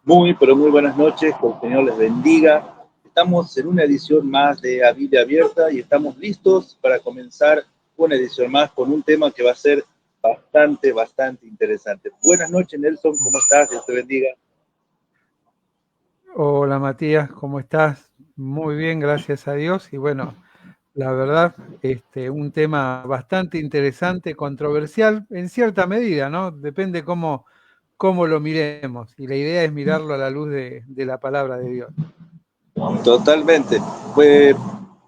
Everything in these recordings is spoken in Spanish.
Muy, pero muy buenas noches, que el Señor les bendiga. Estamos en una edición más de A Biblia Abierta y estamos listos para comenzar una edición más con un tema que va a ser bastante interesante. Buenas noches, Nelson, ¿cómo estás? Dios te bendiga. Hola Matías, ¿cómo estás? Muy bien, gracias a Dios. Y bueno, la verdad, un tema bastante interesante, controversial en cierta medida, ¿no? Depende cómo lo miremos. Y la idea es mirarlo a la luz de la palabra de Dios. Totalmente. Pues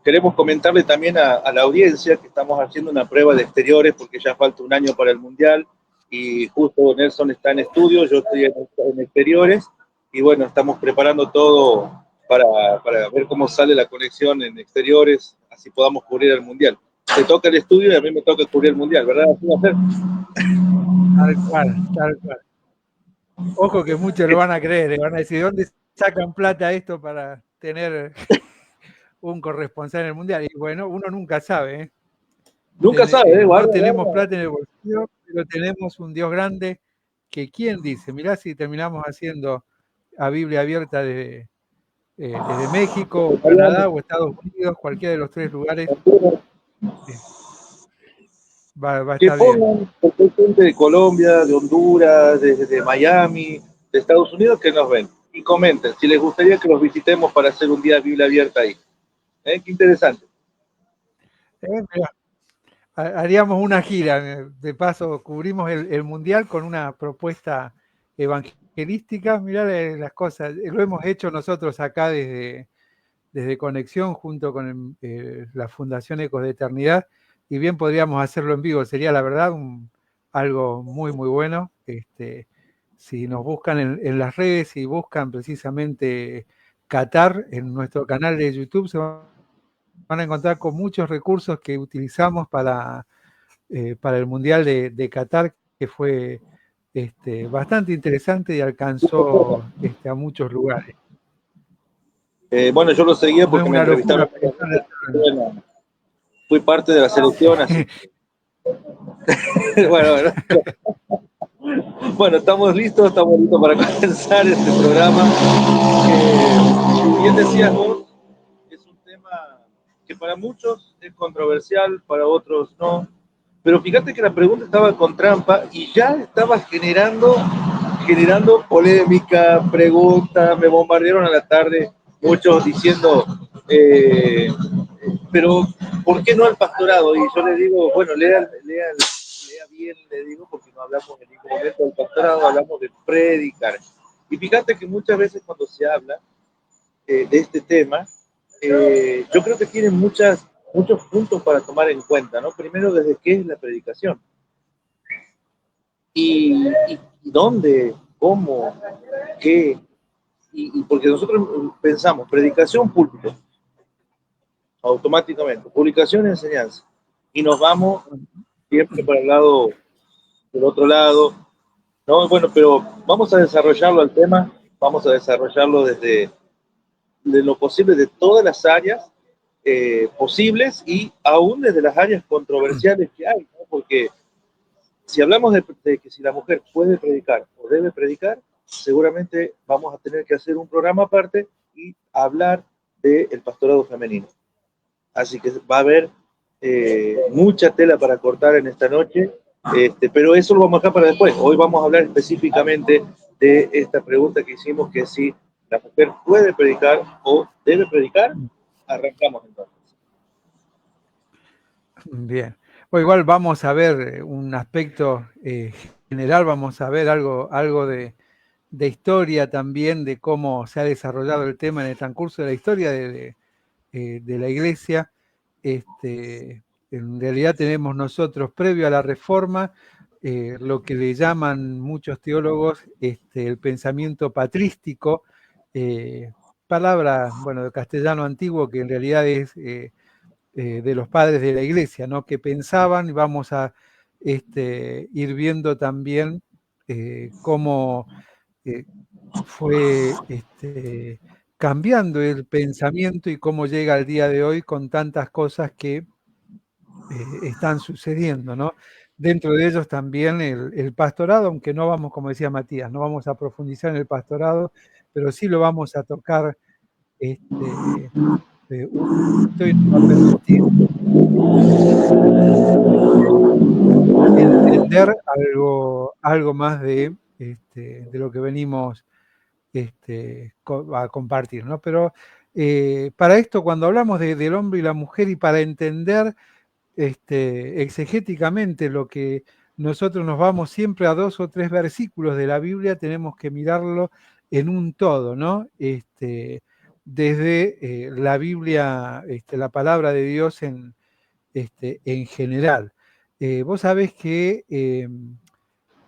queremos comentarle también a la audiencia que estamos haciendo una prueba de exteriores porque ya falta un año para el Mundial y justo Nelson está en estudio, yo estoy en exteriores y bueno, estamos preparando todo para ver cómo sale la conexión en exteriores, así podamos cubrir el Mundial. Te toca el estudio y a mí me toca cubrir el Mundial, ¿verdad? Así va a ser. Tal cual, tal cual. Ojo que muchos lo van a creer, van a decir, ¿dónde sacan plata esto para tener un corresponsal en el Mundial? Y bueno, uno nunca sabe, ¿eh? Nunca sabe, ¿eh? No Guarda, tenemos guarda. plata en el bolsillo, pero tenemos un Dios grande que quién dice, mirá si terminamos haciendo a Biblia abierta desde México, o Canadá, o Estados Unidos, cualquiera de los tres lugares, eh, va a Que estar bien. pongan, porque hay gente de Colombia, de Honduras, de Miami, de Estados Unidos que nos ven y comenten si les gustaría que los visitemos para hacer un día de Biblia abierta ahí. Qué interesante. Mirá, haríamos una gira, de paso cubrimos el Mundial con una propuesta evangelística, mirá las cosas, lo hemos hecho nosotros acá desde Conexión junto con la Fundación Ecos de Eternidad, y bien podríamos hacerlo en vivo, sería la verdad algo muy, muy bueno. Si nos buscan en las redes y buscan precisamente Qatar en nuestro canal de YouTube, se van a encontrar con muchos recursos que utilizamos para el Mundial de Qatar, que fue bastante interesante y alcanzó a muchos lugares. Bueno, yo lo seguía No es porque me una locura entrevistaron. pensar. Bueno, fui parte de la selección, así que bueno, bueno, estamos listos para comenzar este programa. Como bien decías vos, es un tema que para muchos es controversial, para otros no. Pero fíjate que la pregunta estaba con trampa y ya estaba generando polémica, preguntas, me bombardearon a la tarde muchos diciendo, pero ¿por qué no al pastorado? Y yo le digo, bueno, lea bien, le digo, porque no hablamos en ningún momento del pastorado, hablamos de predicar. Y fíjate que muchas veces cuando se habla de este tema, yo creo que tiene muchos puntos para tomar en cuenta, ¿no? Primero, desde qué es la predicación y dónde, cómo, qué, y porque nosotros pensamos predicación, púlpito, automáticamente, publicación, enseñanza, y nos vamos siempre para el lado, del otro lado, ¿no? Bueno, pero vamos a desarrollarlo al tema, vamos a desarrollarlo desde de lo posible de todas las áreas posibles y aún desde las áreas controversiales que hay, ¿no? Porque si hablamos de que si la mujer puede predicar o debe predicar, seguramente vamos a tener que hacer un programa aparte y hablar del pastorado femenino. Así que va a haber mucha tela para cortar en esta noche, pero eso lo vamos a dejar para después. Hoy vamos a hablar específicamente de esta pregunta que hicimos, que si la mujer puede predicar o debe predicar. Arrancamos entonces. Bien. O igual vamos a ver un aspecto general, vamos a ver algo de historia también, de cómo se ha desarrollado el tema en el transcurso de la historia de la Iglesia. En realidad tenemos nosotros, previo a la Reforma, lo que le llaman muchos teólogos el pensamiento patrístico, palabra, bueno, de castellano antiguo que en realidad es de los padres de la Iglesia, ¿no? Que pensaban, y vamos a ir viendo también cómo fue cambiando el pensamiento y cómo llega al día de hoy con tantas cosas que están sucediendo, ¿no? dentro de ellos también el pastorado, aunque no vamos, como decía Matías, no vamos a profundizar en el pastorado, pero sí lo vamos a tocar un poquito y nos va a permitir entender algo más de lo que venimos a compartir, ¿no? Pero para esto, cuando hablamos del hombre y la mujer y para entender exegéticamente lo que nosotros nos vamos siempre a 2 o 3 versículos de la Biblia, tenemos que mirarlo en un todo, ¿no? Desde la Biblia, la palabra de Dios en general. Vos sabés que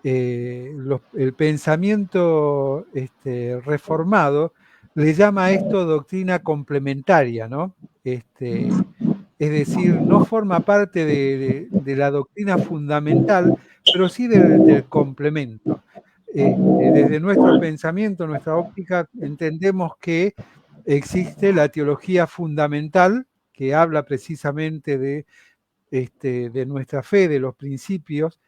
el pensamiento reformado le llama a esto doctrina complementaria, ¿no? Es decir, no forma parte de la doctrina fundamental, pero sí del complemento. Desde nuestro pensamiento, nuestra óptica, entendemos que existe la teología fundamental, que habla precisamente de nuestra fe, de los principios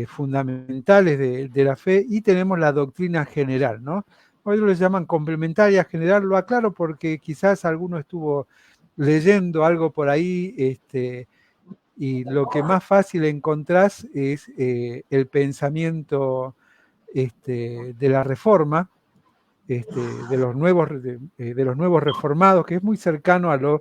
fundamentales de la fe, y tenemos la doctrina general, ¿no? Ellos le llaman complementaria general, lo aclaro porque quizás alguno estuvo leyendo algo por ahí, y lo que más fácil encontrás es el pensamiento de la Reforma, de los nuevos reformados, que es muy cercano al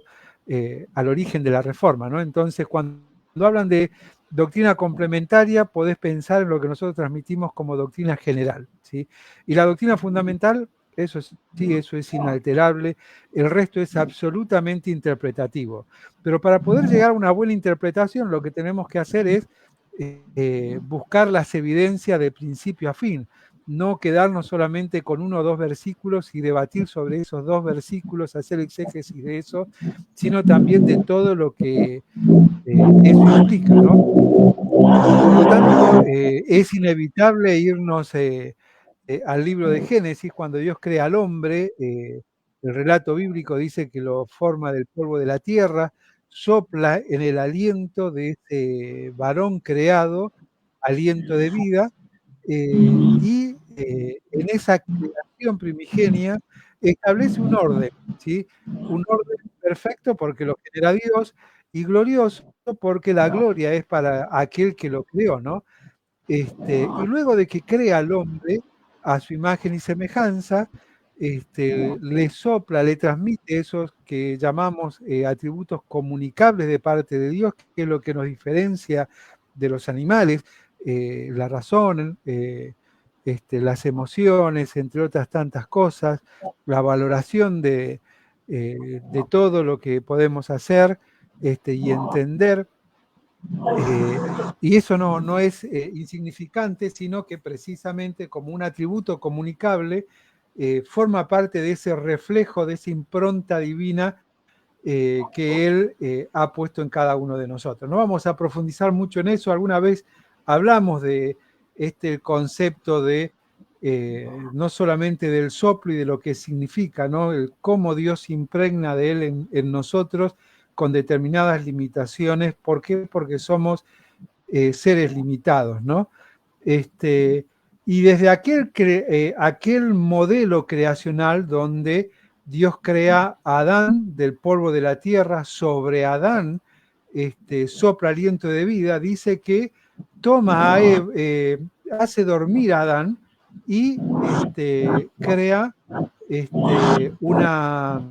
origen de la Reforma, ¿no? Entonces, cuando hablan de doctrina complementaria, podés pensar en lo que nosotros transmitimos como doctrina general, ¿sí? Y la doctrina fundamental, eso sí, eso es inalterable, el resto es absolutamente interpretativo. Pero para poder llegar a una buena interpretación, lo que tenemos que hacer es buscar las evidencias de principio a fin, no quedarnos solamente con 1 o 2 versículos y debatir sobre esos 2 versículos, hacer exégesis de eso, sino también de todo lo que eso implica, ¿no? Por lo tanto, es inevitable irnos al libro de Génesis, cuando Dios crea al hombre, el relato bíblico dice que lo forma del polvo de la tierra, sopla en el aliento de ese varón creado, aliento de vida, y en esa creación primigenia establece un orden, ¿sí? Un orden perfecto porque lo genera Dios y glorioso porque la gloria es para aquel que lo creó, ¿no? Y luego de que crea al hombre a su imagen y semejanza, le sopla, le transmite esos que llamamos atributos comunicables de parte de Dios, que es lo que nos diferencia de los animales, la razón, las emociones, entre otras tantas cosas, la valoración de todo lo que podemos hacer y entender. Y eso no es insignificante, sino que precisamente como un atributo comunicable forma parte de ese reflejo, de esa impronta divina que Él ha puesto en cada uno de nosotros. No vamos a profundizar mucho en eso. Alguna vez hablamos de este concepto de no solamente del soplo y de lo que significa, ¿no? Cómo Dios impregna de Él en nosotros con determinadas limitaciones. ¿Por qué? Porque somos seres limitados, ¿no? Y desde aquel modelo creacional donde Dios crea a Adán del polvo de la tierra, sobre Adán sopla aliento de vida, dice que toma hace dormir a Adán y crea una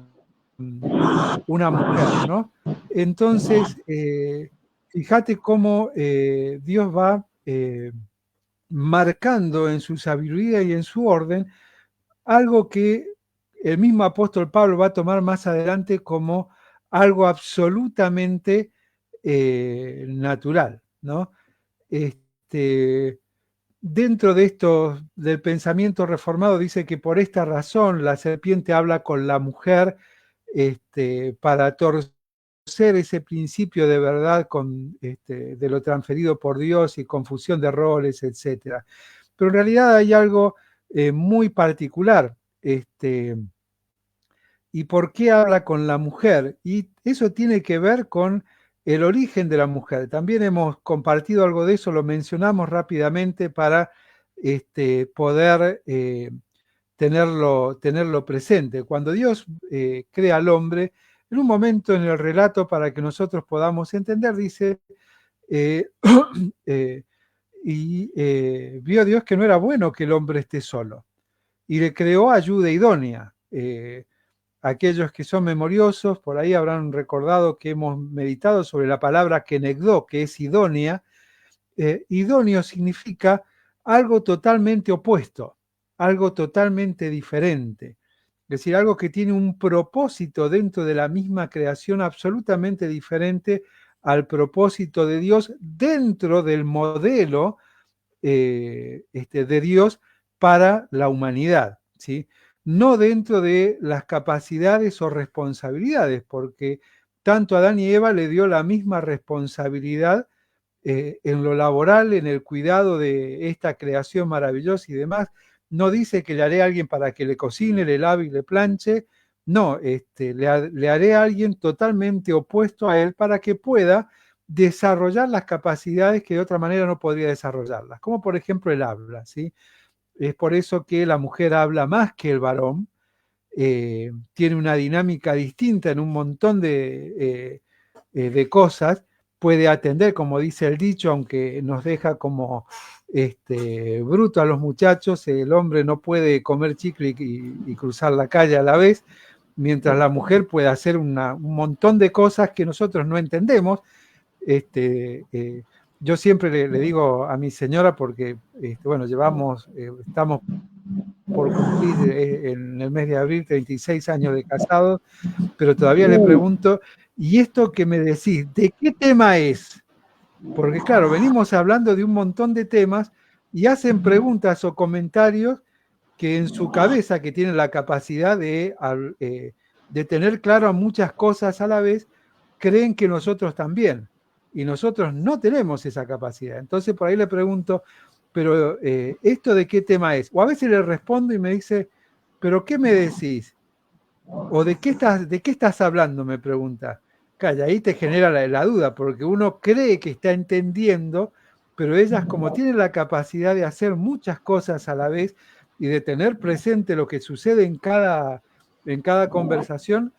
mujer, ¿no? Entonces, fíjate cómo Dios va marcando en su sabiduría y en su orden algo que el mismo apóstol Pablo va a tomar más adelante como algo absolutamente natural, ¿no? Dentro de esto del pensamiento reformado dice que por esta razón la serpiente habla con la mujer para torcer ese principio de verdad de lo transferido por Dios y confusión de roles, etc. Pero en realidad hay algo muy particular. ¿Y por qué habla con la mujer? Y eso tiene que ver con el origen de la mujer. También hemos compartido algo de eso, lo mencionamos rápidamente para poder tenerlo presente. Cuando Dios crea al hombre, en un momento en el relato, para que nosotros podamos entender, dice, vio Dios que no era bueno que el hombre esté solo, y le creó ayuda idónea. Aquellos que son memoriosos, por ahí habrán recordado que hemos meditado sobre la palabra kenegdó, que es idónea. Idóneo significa algo totalmente opuesto, algo totalmente diferente. Es decir, algo que tiene un propósito dentro de la misma creación absolutamente diferente al propósito de Dios dentro del modelo de Dios para la humanidad, ¿sí? No dentro de las capacidades o responsabilidades, porque tanto a Adán y Eva le dio la misma responsabilidad en lo laboral, en el cuidado de esta creación maravillosa y demás. No dice que le haré a alguien para que le cocine, le lave y le planche. No, le haré a alguien totalmente opuesto a él para que pueda desarrollar las capacidades que de otra manera no podría desarrollarlas, como por ejemplo el habla, ¿sí? Es por eso que la mujer habla más que el varón, tiene una dinámica distinta en un montón de cosas, puede atender, como dice el dicho, aunque nos deja como bruto a los muchachos, el hombre no puede comer chicle y cruzar la calle a la vez, mientras la mujer puede hacer un montón de cosas que nosotros no entendemos. Yo siempre le digo a mi señora, porque bueno, estamos por cumplir en el mes de abril 36 años de casados, pero todavía le pregunto, ¿y esto que me decís, de qué tema es? Porque claro, venimos hablando de un montón de temas y hacen preguntas o comentarios que en su cabeza, que tienen la capacidad de tener claro muchas cosas a la vez, creen que nosotros también. Y nosotros no tenemos esa capacidad. Entonces por ahí le pregunto, pero ¿esto de qué tema es? O a veces le respondo y me dice, ¿pero qué me decís? ¿O de qué estás hablando? Me pregunta. Calla, ahí te genera la duda, porque uno cree que está entendiendo, pero ellas, como tienen la capacidad de hacer muchas cosas a la vez y de tener presente lo que sucede en cada conversación,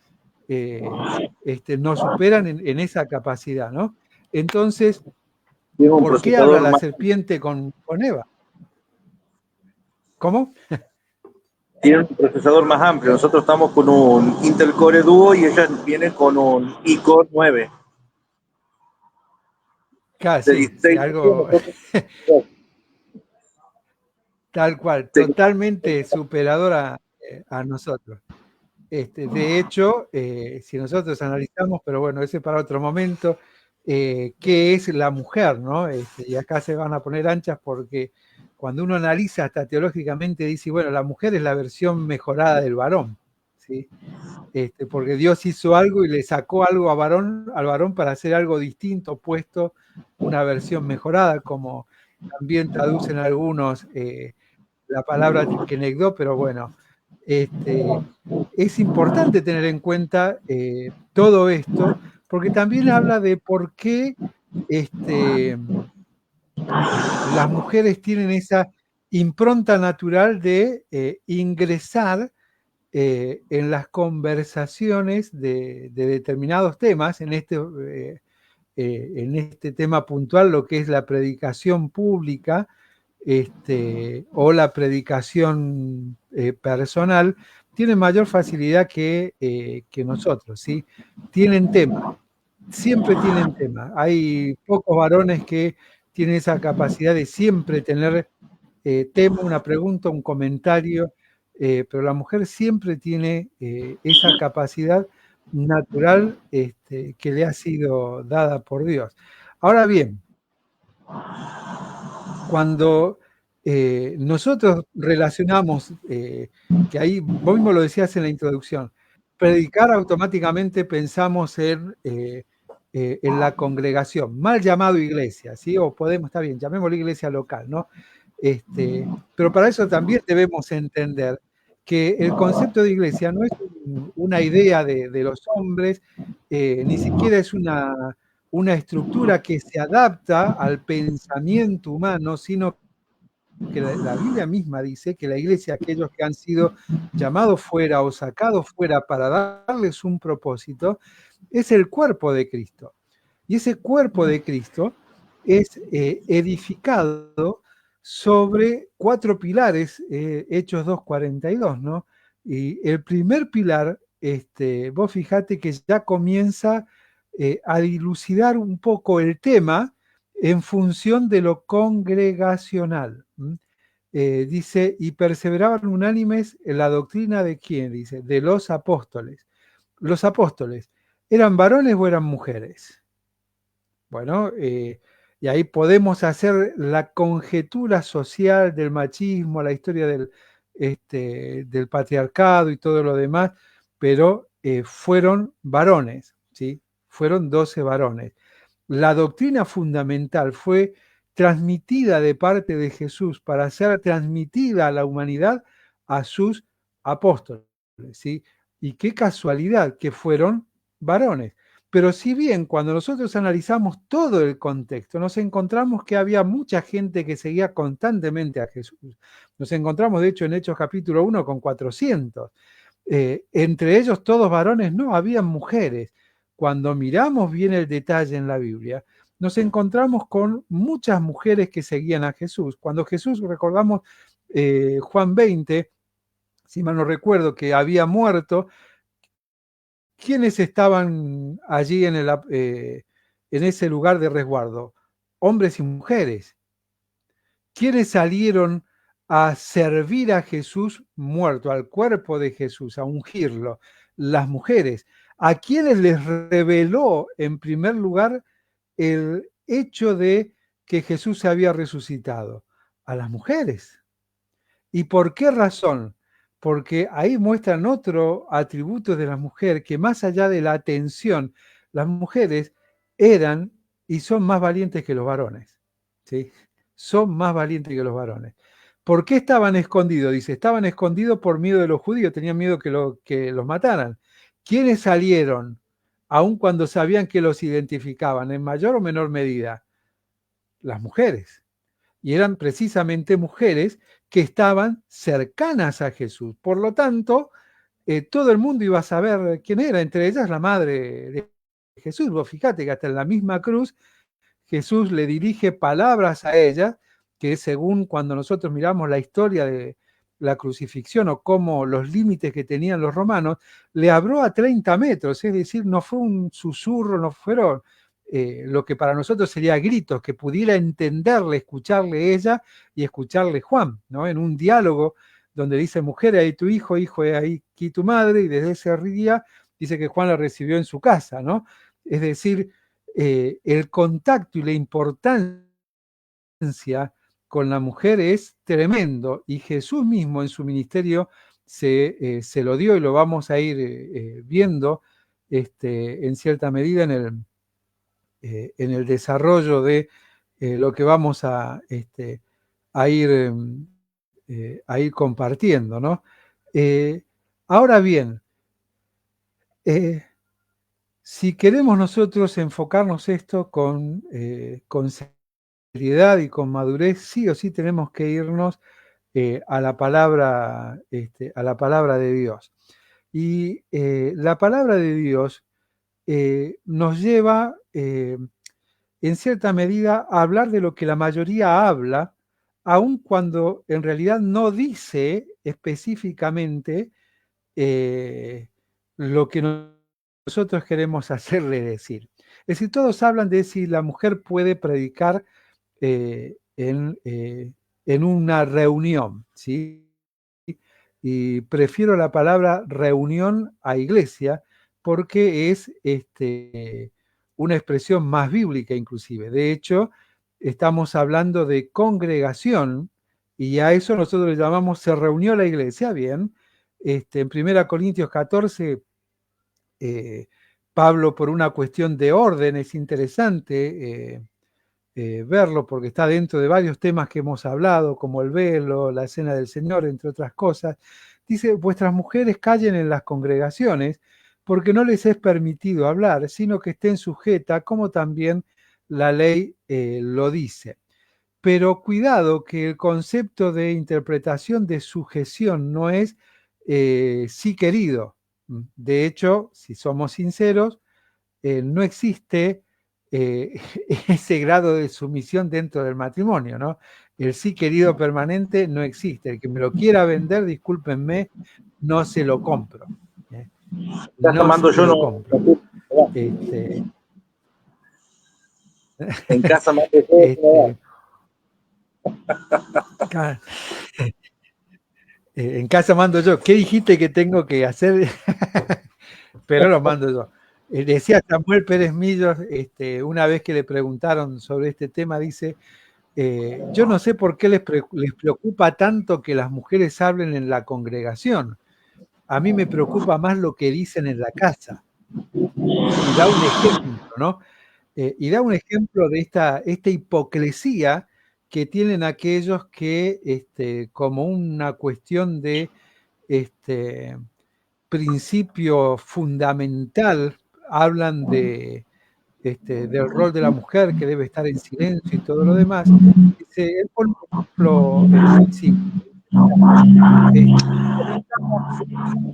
nos superan en esa capacidad, ¿no? Entonces, ¿por qué habla la serpiente con Eva? ¿Cómo? Tiene un procesador más amplio. Nosotros estamos con un Intel Core Duo y ella viene con un iCore 9. Casi, sí, algo tal cual, totalmente superadora a nosotros. De hecho, si nosotros analizamos, pero bueno, ese para otro momento, ¿qué es la mujer? ¿No? Y acá se van a poner anchas porque cuando uno analiza hasta teológicamente dice, bueno, la mujer es la versión mejorada del varón, ¿sí? Porque Dios hizo algo y le sacó algo al varón para hacer algo distinto, opuesto, una versión mejorada, como también traducen algunos la palabra kenegdó, pero bueno, es importante tener en cuenta todo esto, porque también habla de por qué las mujeres tienen esa impronta natural de ingresar en las conversaciones de determinados temas, en este tema puntual, lo que es la predicación pública, o la predicación personal, tienen mayor facilidad que nosotros, ¿sí? Tienen tema, siempre tienen tema. Hay pocos varones que tienen esa capacidad de siempre tener tema, una pregunta, un comentario, pero la mujer siempre tiene esa capacidad natural que le ha sido dada por Dios. Ahora bien, cuando nosotros relacionamos, que ahí vos mismo lo decías en la introducción, predicar automáticamente pensamos en la congregación, mal llamado iglesia, ¿sí? O podemos, está bien, llamémoslo iglesia local, ¿no? Pero para eso también debemos entender que el concepto de iglesia no es una idea de los hombres, ni siquiera es una estructura que se adapta al pensamiento humano, sino que la Biblia misma dice que la iglesia, aquellos que han sido llamados fuera o sacados fuera para darles un propósito, es el cuerpo de Cristo. Y ese cuerpo de Cristo es edificado sobre 4 pilares, Hechos 2:42, ¿no? Y el primer pilar, vos fijate que ya comienza a dilucidar un poco el tema en función de lo congregacional. Dice, y perseveraban unánimes en la doctrina de quién, dice, de los apóstoles. Los apóstoles, ¿eran varones o eran mujeres? Bueno, y ahí podemos hacer la conjetura social del machismo, la historia del patriarcado y todo lo demás, pero fueron varones, ¿sí? Fueron 12 varones. La doctrina fundamental fue transmitida de parte de Jesús para ser transmitida a la humanidad a sus apóstoles, ¿sí? Y qué casualidad que fueron varones. Pero si bien cuando nosotros analizamos todo el contexto, nos encontramos que había mucha gente que seguía constantemente a Jesús. Nos encontramos, de hecho, en Hechos capítulo 1 con 400. Entre ellos todos varones, no, había mujeres. Cuando miramos bien el detalle en la Biblia, nos encontramos con muchas mujeres que seguían a Jesús. Cuando Jesús, recordamos Juan 20, si mal no recuerdo, que había muerto, ¿quiénes estaban allí en ese lugar de resguardo? Hombres y mujeres. ¿Quiénes salieron a servir a Jesús muerto, al cuerpo de Jesús, a ungirlo? Las mujeres. ¿A quiénes les reveló en primer lugar el hecho de que Jesús se había resucitado? A las mujeres. ¿Y por qué razón? Porque ahí muestran otro atributo de la mujer, que más allá de la atención, las mujeres eran y son más valientes que los varones, ¿sí? Son más valientes que los varones. ¿Por qué estaban escondidos? Dice, estaban escondidos por miedo de los judíos, tenían miedo que los mataran. ¿Quiénes salieron, aun cuando sabían que los identificaban, en mayor o menor medida? Las mujeres. Y eran precisamente mujeres que estaban cercanas a Jesús. Por lo tanto, todo el mundo iba a saber quién era, entre ellas la madre de Jesús. Vos fíjate que hasta en la misma cruz Jesús le dirige palabras a ella, que según cuando nosotros miramos la historia de la crucifixión o cómo los límites que tenían los romanos, le habló a 30 metros, es decir, no fue un susurro, no fueron lo que para nosotros sería gritos, que pudiera entenderle, escucharle ella y escucharle Juan, ¿no? En un diálogo donde dice, mujer, ahí tu hijo, hijo, ahí aquí tu madre, y desde ese día dice que Juan la recibió en su casa, ¿no? Es decir, el contacto y la importancia con la mujer es tremendo, y Jesús mismo en su ministerio se lo dio, y lo vamos a ir viendo en cierta medida en el desarrollo de lo que vamos a ir compartiendo, ¿no? Ahora bien, si queremos nosotros enfocarnos esto con seriedad y con madurez, sí o sí tenemos que irnos a la palabra de Dios. Y la palabra de Dios nos lleva en cierta medida a hablar de lo que la mayoría habla, aun cuando en realidad no dice específicamente lo que nosotros queremos hacerle decir. Es decir, todos hablan de si la mujer puede predicar en una reunión, ¿sí? Y prefiero la palabra reunión a iglesia porque es una expresión más bíblica inclusive. De hecho, estamos hablando de congregación y a eso nosotros le llamamos se reunió la iglesia, bien. En 1 Corintios 14, Pablo, por una cuestión de orden, es interesante verlo porque está dentro de varios temas que hemos hablado, como el velo, la cena del Señor, entre otras cosas. Dice, vuestras mujeres callen en las congregaciones, porque no les es permitido hablar, sino que estén sujetas, como también la ley lo dice. Pero cuidado que el concepto de interpretación de sujeción no es sí querido. De hecho, si somos sinceros, no existe ese grado de sumisión dentro del matrimonio, ¿no? El sí querido permanente no existe. El que me lo quiera vender, discúlpenme, no se lo compro. Casa No mando se yo, lo no. compro. Este, En casa mando yo. este, en casa mando yo. ¿Qué dijiste que tengo que hacer? Pero lo mando yo. Decía Samuel Pérez Millos, una vez que le preguntaron sobre este tema, dice, yo no sé por qué les preocupa tanto que las mujeres hablen en la congregación. A mí me preocupa más lo que dicen en la casa. Y da un ejemplo, ¿no? Y da un ejemplo de esta hipocresía que tienen aquellos que, como una cuestión de principio fundamental, hablan del rol de la mujer que debe estar en silencio y todo lo demás. Dice, él pone un ejemplo muy simple. Estamos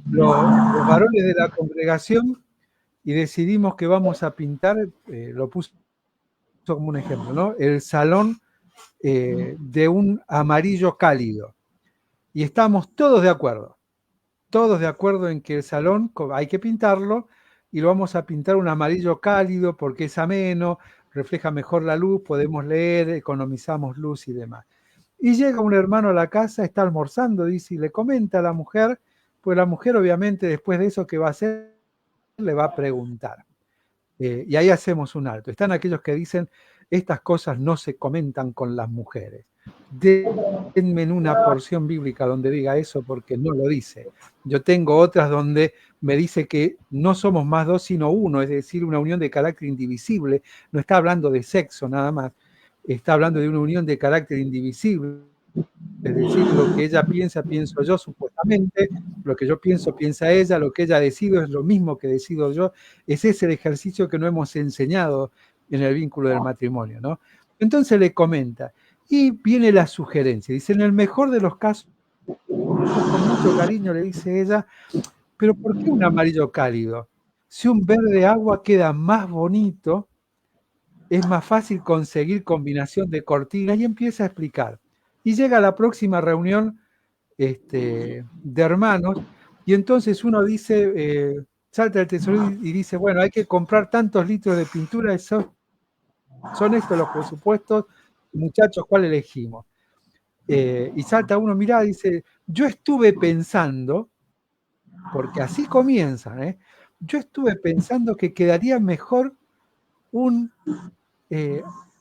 los varones de la congregación y decidimos que vamos a pintar, lo puso como un ejemplo, ¿no? El salón de un amarillo cálido. Y estamos todos de acuerdo en que el salón hay que pintarlo y lo vamos a pintar un amarillo cálido porque es ameno, refleja mejor la luz, podemos leer, economizamos luz y demás. Y llega un hermano a la casa, está almorzando, dice, y le comenta a la mujer, pues la mujer obviamente después de eso que va a hacer, le va a preguntar. Y ahí hacemos un alto. Están aquellos que dicen, estas cosas no se comentan con las mujeres. Denme en una porción bíblica donde diga eso porque no lo dice. Yo tengo otras donde me dice que no somos más dos sino uno, es decir, una unión de carácter indivisible. No está hablando de sexo nada más, está hablando de una unión de carácter indivisible. Es decir, lo que ella piensa, pienso yo, supuestamente, lo que yo pienso, piensa ella, lo que ella decido es lo mismo que decido yo. Ese es el ejercicio que no hemos enseñado en el vínculo del matrimonio, ¿no? Entonces le comenta, y viene la sugerencia, dice, en el mejor de los casos, con mucho cariño le dice ella, pero ¿por qué un amarillo cálido? Si un verde agua queda más bonito, es más fácil conseguir combinación de cortinas, y empieza a explicar. Y llega a la próxima reunión de hermanos, y entonces uno dice, salta el tesorero y dice, bueno, hay que comprar tantos litros de pintura, son estos los presupuestos, muchachos, ¿cuál elegimos? Y salta uno, mirá, dice, yo estuve pensando, porque así comienzan, yo estuve pensando que quedaría mejor un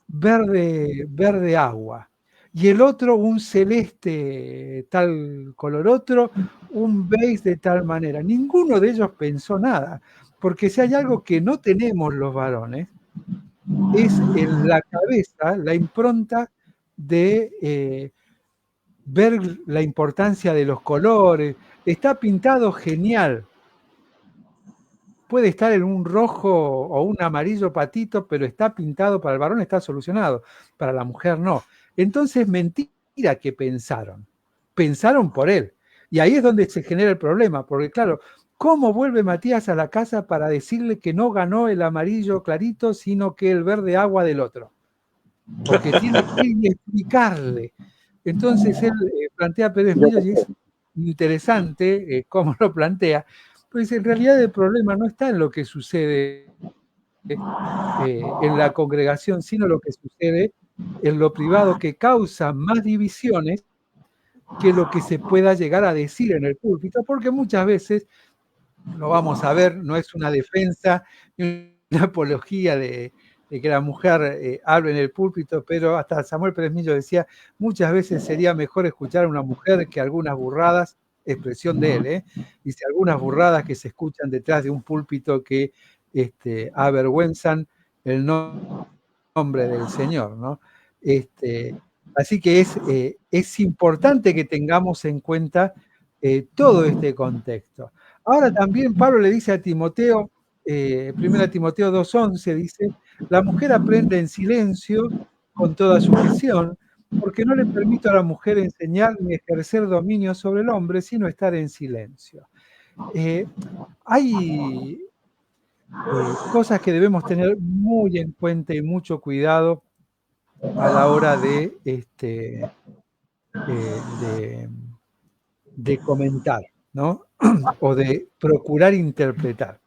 verde agua, y el otro un celeste tal color, otro un beige de tal manera. Ninguno de ellos pensó nada, porque si hay algo que no tenemos los varones, es en la cabeza la impronta de ver la importancia de los colores. Está pintado genial. Puede estar en un rojo o un amarillo patito, pero está pintado para el varón, está solucionado. Para la mujer no. Entonces, mentira que pensaron. Pensaron por él. Y ahí es donde se genera el problema, porque claro, ¿cómo vuelve Matías a la casa para decirle que no ganó el amarillo clarito, sino que el verde agua del otro? Porque tiene que explicarle. Entonces él plantea Pérez Millos y es interesante cómo lo plantea. Pues en realidad el problema no está en lo que sucede en la congregación, sino lo que sucede en lo privado, que causa más divisiones que lo que se pueda llegar a decir en el púlpito, porque muchas veces, lo vamos a ver, no es una defensa ni una apología de que la mujer hable en el púlpito, pero hasta Samuel Pérez Millo decía, muchas veces sería mejor escuchar a una mujer que algunas burradas, expresión de él, dice, algunas burradas que se escuchan detrás de un púlpito que avergüenzan el nombre del Señor, ¿no? Así que es importante que tengamos en cuenta todo este contexto. Ahora también Pablo le dice a Timoteo, 1 Timoteo 2:11, dice, la mujer aprende en silencio con toda sujeción, porque no le permito a la mujer enseñar ni ejercer dominio sobre el hombre, sino estar en silencio. Hay cosas que debemos tener muy en cuenta y mucho cuidado a la hora de comentar, ¿no? O de procurar interpretar.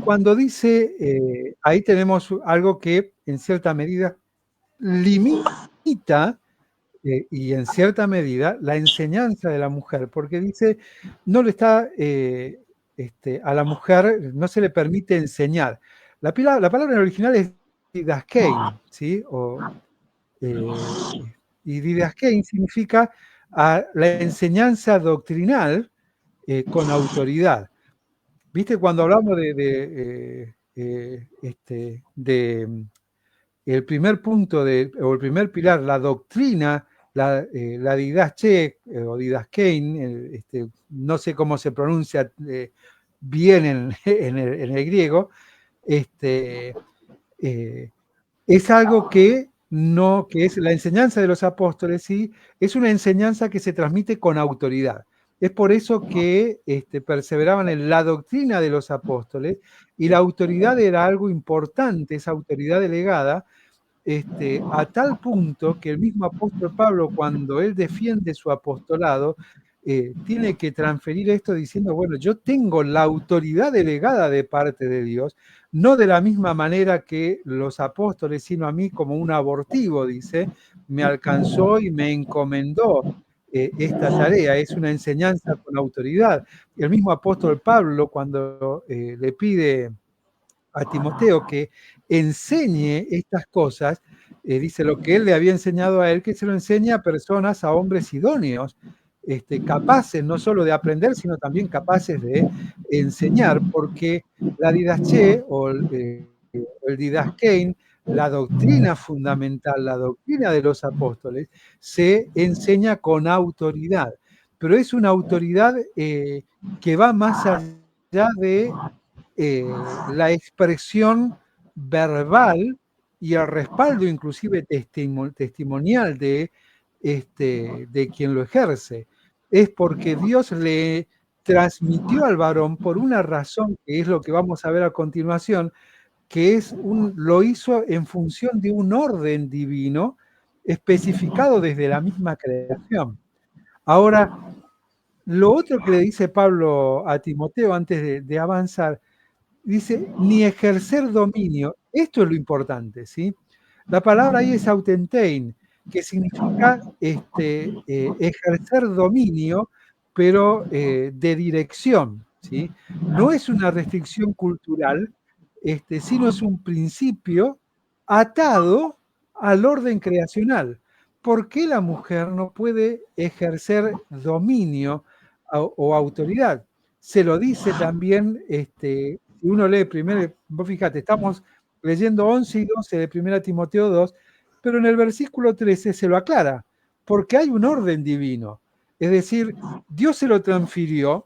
Cuando dice, ahí tenemos algo que en cierta medida limita y en cierta medida la enseñanza de la mujer, porque dice, no le está, a la mujer no se le permite enseñar. La palabra en original es didaskein, ¿sí? Y didaskein significa la enseñanza doctrinal con autoridad. ¿Viste? Cuando hablamos de el primer punto o el primer pilar, la doctrina, la didaské o didaskein, no sé cómo se pronuncia bien en el griego, es algo que es la enseñanza de los apóstoles, ¿sí? Es una enseñanza que se transmite con autoridad. Es por eso que perseveraban en la doctrina de los apóstoles, y la autoridad era algo importante, esa autoridad delegada, a tal punto que el mismo apóstol Pablo, cuando él defiende su apostolado, tiene que transferir esto diciendo, bueno, yo tengo la autoridad delegada de parte de Dios, no de la misma manera que los apóstoles, sino a mí como un abortivo, dice, me alcanzó y me encomendó esta tarea, es una enseñanza con autoridad. El mismo apóstol Pablo, cuando le pide a Timoteo que enseñe estas cosas, dice lo que él le había enseñado a él, que se lo enseña a personas, a hombres idóneos, capaces no solo de aprender, sino también capaces de enseñar, porque la didaché o el didaskein, la doctrina fundamental, la doctrina de los apóstoles, se enseña con autoridad, pero es una autoridad que va más allá de la expresión verbal y el respaldo inclusive testimonial de quien lo ejerce. Es porque Dios le transmitió al varón por una razón, que es lo que vamos a ver a continuación, que lo hizo en función de un orden divino especificado desde la misma creación. Ahora, lo otro que le dice Pablo a Timoteo antes de avanzar, dice, ni ejercer dominio. Esto es lo importante, ¿sí? La palabra ahí es autentein, que significa ejercer dominio, pero de dirección, ¿sí? No es una restricción cultural, sino es un principio atado al orden creacional. ¿Por qué la mujer no puede ejercer dominio o autoridad? Se lo dice también, si uno lee primero, vos fíjate, estamos leyendo 11 y 12 de 1 Timoteo 2, pero en el versículo 13 se lo aclara, porque hay un orden divino. Es decir, Dios se lo transfirió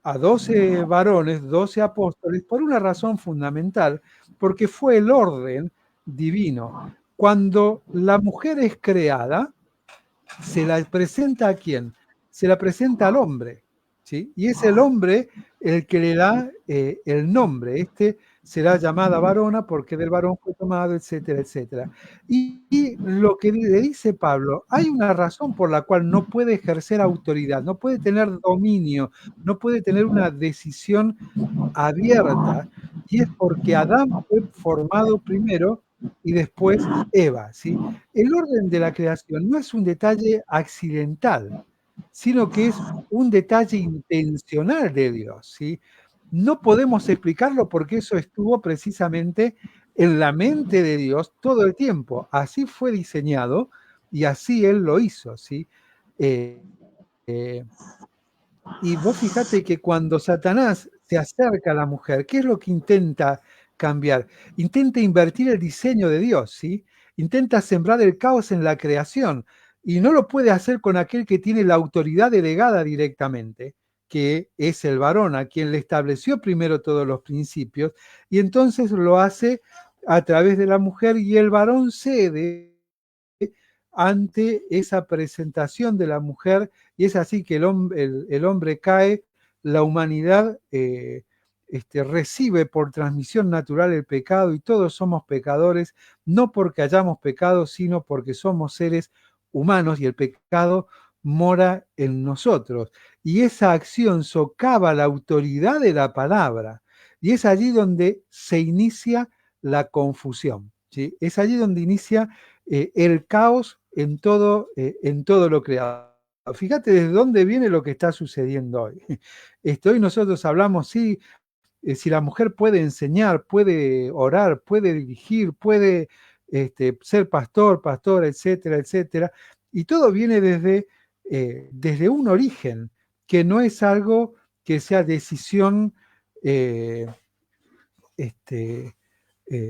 a 12 varones, 12 apóstoles, por una razón fundamental, porque fue el orden divino. Cuando la mujer es creada, se la presenta ¿a quién? Se la presenta al hombre, ¿sí? Y es el hombre el que le da el nombre. Será llamada varona porque del varón fue tomado, etcétera, etcétera. Y lo que le dice Pablo, hay una razón por la cual no puede ejercer autoridad, no puede tener dominio, no puede tener una decisión abierta, y es porque Adán fue formado primero y después Eva, ¿sí? El orden de la creación no es un detalle accidental, sino que es un detalle intencional de Dios, ¿sí? No podemos explicarlo porque eso estuvo precisamente en la mente de Dios todo el tiempo. Así fue diseñado y así Él lo hizo, ¿sí? Y vos fíjate que cuando Satanás se acerca a la mujer, ¿qué es lo que intenta cambiar? Intenta invertir el diseño de Dios, ¿sí? Intenta sembrar el caos en la creación. y no lo puede hacer con aquel que tiene la autoridad delegada directamente, que es el varón, a quien le estableció primero todos los principios, y entonces lo hace a través de la mujer, y el varón cede ante esa presentación de la mujer, y es así que el hombre cae, la humanidad recibe por transmisión natural el pecado, y todos somos pecadores, no porque hayamos pecado, sino porque somos seres humanos y el pecado mora en nosotros. Y esa acción socava la autoridad de la palabra, y es allí donde se inicia la confusión, ¿sí? Es allí donde inicia el caos en todo lo creado. Fíjate desde dónde viene lo que está sucediendo hoy. Hoy nosotros hablamos, sí, si la mujer puede enseñar, puede orar, puede dirigir, puede ser pastor, pastora, etcétera, etcétera. Y todo viene desde un origen, que no es algo que sea decisión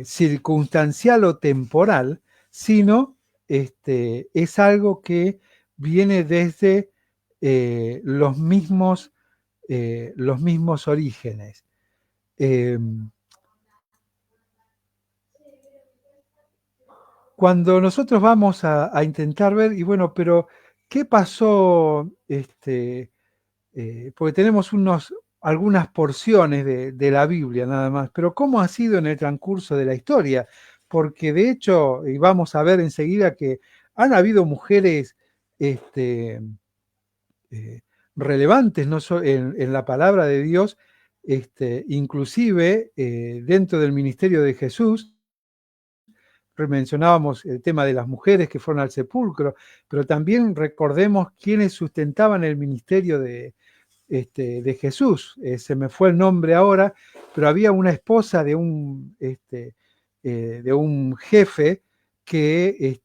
circunstancial o temporal, sino es algo que viene desde los mismos orígenes. Cuando nosotros vamos a intentar ver, y bueno, pero ¿qué pasó? Porque tenemos algunas porciones de la Biblia nada más, pero ¿cómo ha sido en el transcurso de la historia? Porque de hecho, y vamos a ver enseguida que han habido mujeres relevantes, ¿no? en la palabra de Dios, inclusive dentro del ministerio de Jesús. Mencionábamos el tema de las mujeres que fueron al sepulcro, pero también recordemos quiénes sustentaban el ministerio de Jesús. Se me fue el nombre ahora, pero había una esposa de un jefe que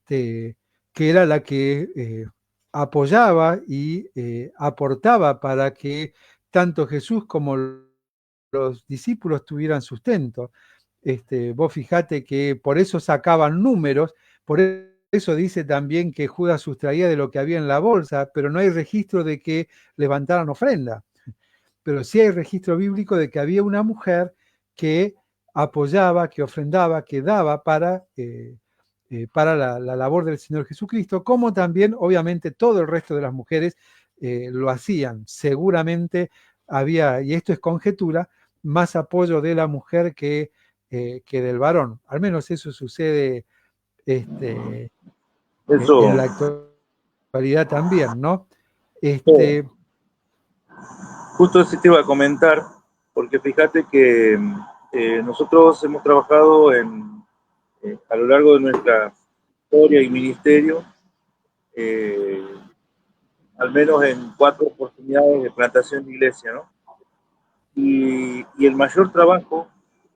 era la que apoyaba y aportaba para que tanto Jesús como los discípulos tuvieran sustento. Vos fijate que por eso sacaban números, por eso dice también que Judas sustraía de lo que había en la bolsa, pero no hay registro de que levantaran ofrenda. Pero sí hay registro bíblico de que había una mujer que apoyaba, que ofrendaba, que daba para la labor del Señor Jesucristo, como también, obviamente, todo el resto de las mujeres lo hacían. Seguramente había, y esto es conjetura, más apoyo de la mujer que del varón. Al menos eso sucede en la actualidad también, ¿no? Justo eso te iba a comentar, porque fíjate que nosotros hemos trabajado a lo largo de nuestra historia y ministerio, al menos en 4 oportunidades de plantación de iglesia, ¿no? Y el mayor trabajo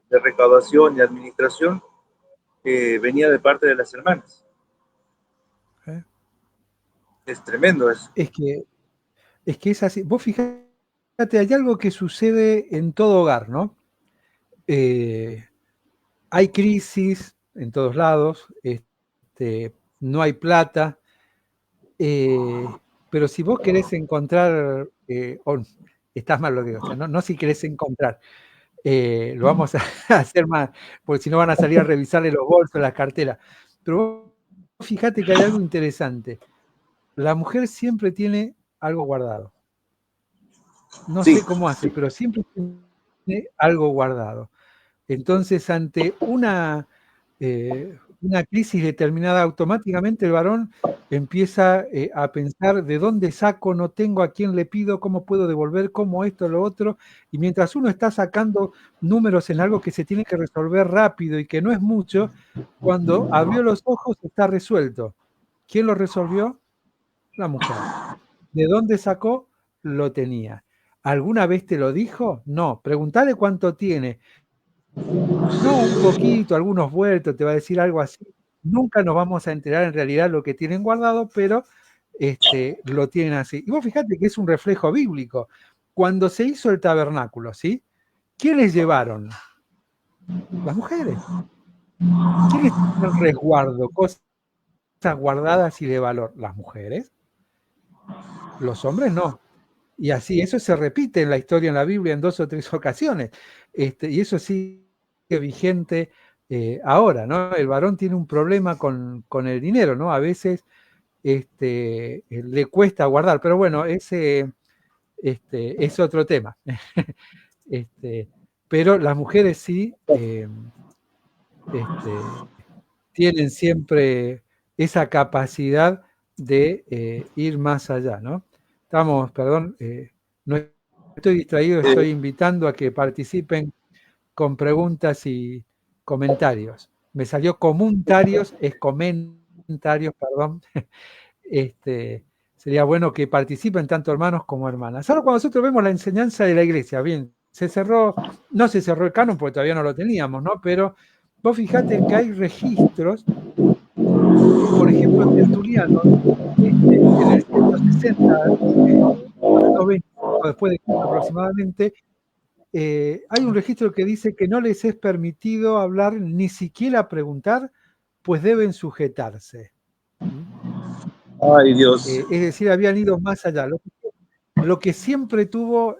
de recaudación y administración venía de parte de las hermanas. Es tremendo eso. Es que es así. Vos fíjate, hay algo que sucede en todo hogar, ¿no? Hay crisis en todos lados, no hay plata, pero si vos querés encontrar, estás mal lo que digo, o sea, no si querés encontrar, lo vamos a hacer más, porque si no van a salir a revisarle los bolsos, las carteras. Pero vos fíjate que hay algo interesante. La mujer siempre tiene algo guardado. No sé cómo hace, pero siempre tiene algo guardado. Entonces, ante una crisis determinada, automáticamente el varón empieza a pensar de dónde saco, no tengo, a quién le pido, cómo puedo devolver, cómo esto, lo otro. Y mientras uno está sacando números en algo que se tiene que resolver rápido y que no es mucho, cuando abrió los ojos está resuelto. ¿Quién lo resolvió? La mujer. ¿De dónde sacó? Lo tenía. ¿Alguna vez te lo dijo? No. Preguntale cuánto tiene. No, un poquito, algunos vueltos, te va a decir algo así. Nunca nos vamos a enterar en realidad lo que tienen guardado, pero lo tienen así. Y vos fíjate que es un reflejo bíblico. Cuando se hizo el tabernáculo, ¿sí? ¿Quiénes llevaron? Las mujeres. ¿Quiénes tenían resguardo? Cosas guardadas y de valor. Las mujeres, los hombres no. Y así, eso se repite en la historia, en la Biblia, en 2 o 3 ocasiones. Y eso sigue vigente ahora, ¿no? El varón tiene un problema con el dinero, ¿no? A veces le cuesta guardar, pero bueno, ese es otro tema. Pero las mujeres sí tienen siempre esa capacidad de ir más allá, ¿no? Estamos, perdón, no estoy distraído, estoy invitando a que participen con preguntas y comentarios. Me salió comentarios, es comentarios, perdón. Sería bueno que participen tanto hermanos como hermanas. Ahora cuando nosotros vemos la enseñanza de la iglesia, bien, no se cerró el canon porque todavía no lo teníamos, ¿no? Pero vos fijate que hay registros, por ejemplo, Tertuliano, en el 160, 90, después de Cristo aproximadamente, hay un registro que dice que no les es permitido hablar, ni siquiera preguntar, pues deben sujetarse. Ay, Dios. Es decir, habían ido más allá. Lo que siempre tuvo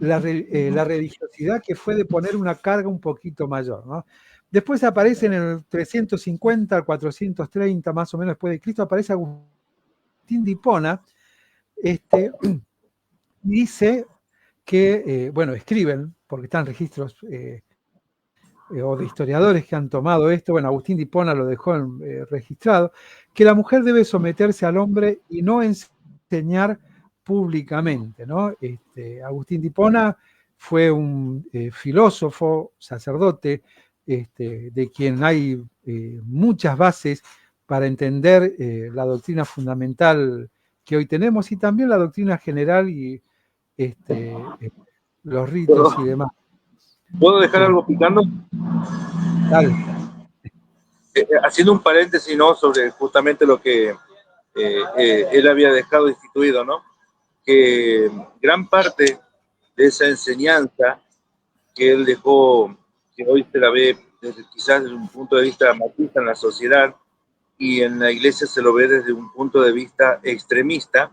la religiosidad, que fue de poner una carga un poquito mayor, ¿no? Después aparece en el 350 al 430, más o menos después de Cristo, aparece Agustín de Hipona, dice que, bueno, escriben, porque están registros o de historiadores que han tomado esto, bueno, Agustín de Hipona lo dejó registrado, que la mujer debe someterse al hombre y no enseñar públicamente, ¿no? Agustín de Hipona fue un filósofo, sacerdote, de quien hay muchas bases para entender la doctrina fundamental que hoy tenemos y también la doctrina general y los ritos y demás. ¿Puedo dejar algo picando? Dale. Haciendo un paréntesis, ¿no? Sobre justamente lo que él había dejado instituido, ¿no? Que gran parte de esa enseñanza que él dejó, que hoy se la ve quizás desde un punto de vista machista en la sociedad y en la iglesia se lo ve desde un punto de vista extremista,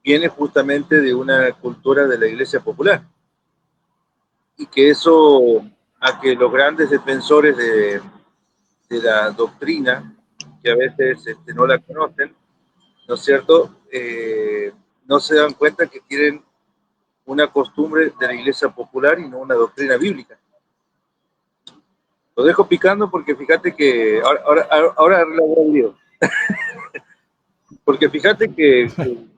viene justamente de una cultura de la iglesia popular. Y que eso, a que los grandes defensores de la doctrina, que a veces no la conocen, ¿no es cierto? No se dan cuenta que tienen una costumbre de la iglesia popular y no una doctrina bíblica. Lo dejo picando porque fíjate que ahora arreglo el lío. Porque fíjate que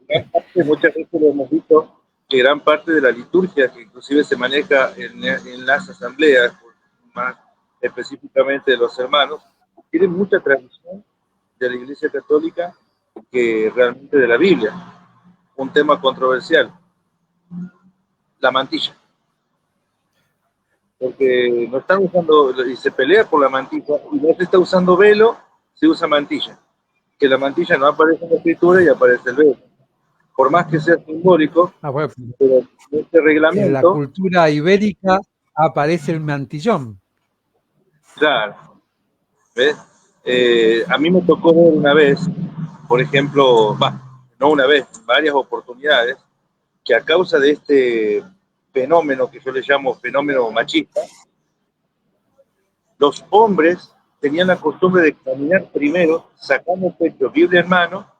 gran parte, muchas veces lo hemos visto, que gran parte de la liturgia que inclusive se maneja en las asambleas, más específicamente de los hermanos, tiene mucha tradición de la Iglesia Católica que realmente de la Biblia. Un tema controversial, la mantilla. Porque no están usando, y se pelea por la mantilla, y no se está usando velo, se usa mantilla. Que la mantilla no aparece en la escritura y aparece el velo. Por más que sea simbólico, bueno, pero en este reglamento... En la cultura ibérica aparece el mantillón. Claro, ¿ves? A mí me tocó ver una vez, por ejemplo, no una vez, varias oportunidades, que a causa de este fenómeno que yo le llamo fenómeno machista, los hombres tenían la costumbre de caminar primero, sacando el pecho, Biblia en mano,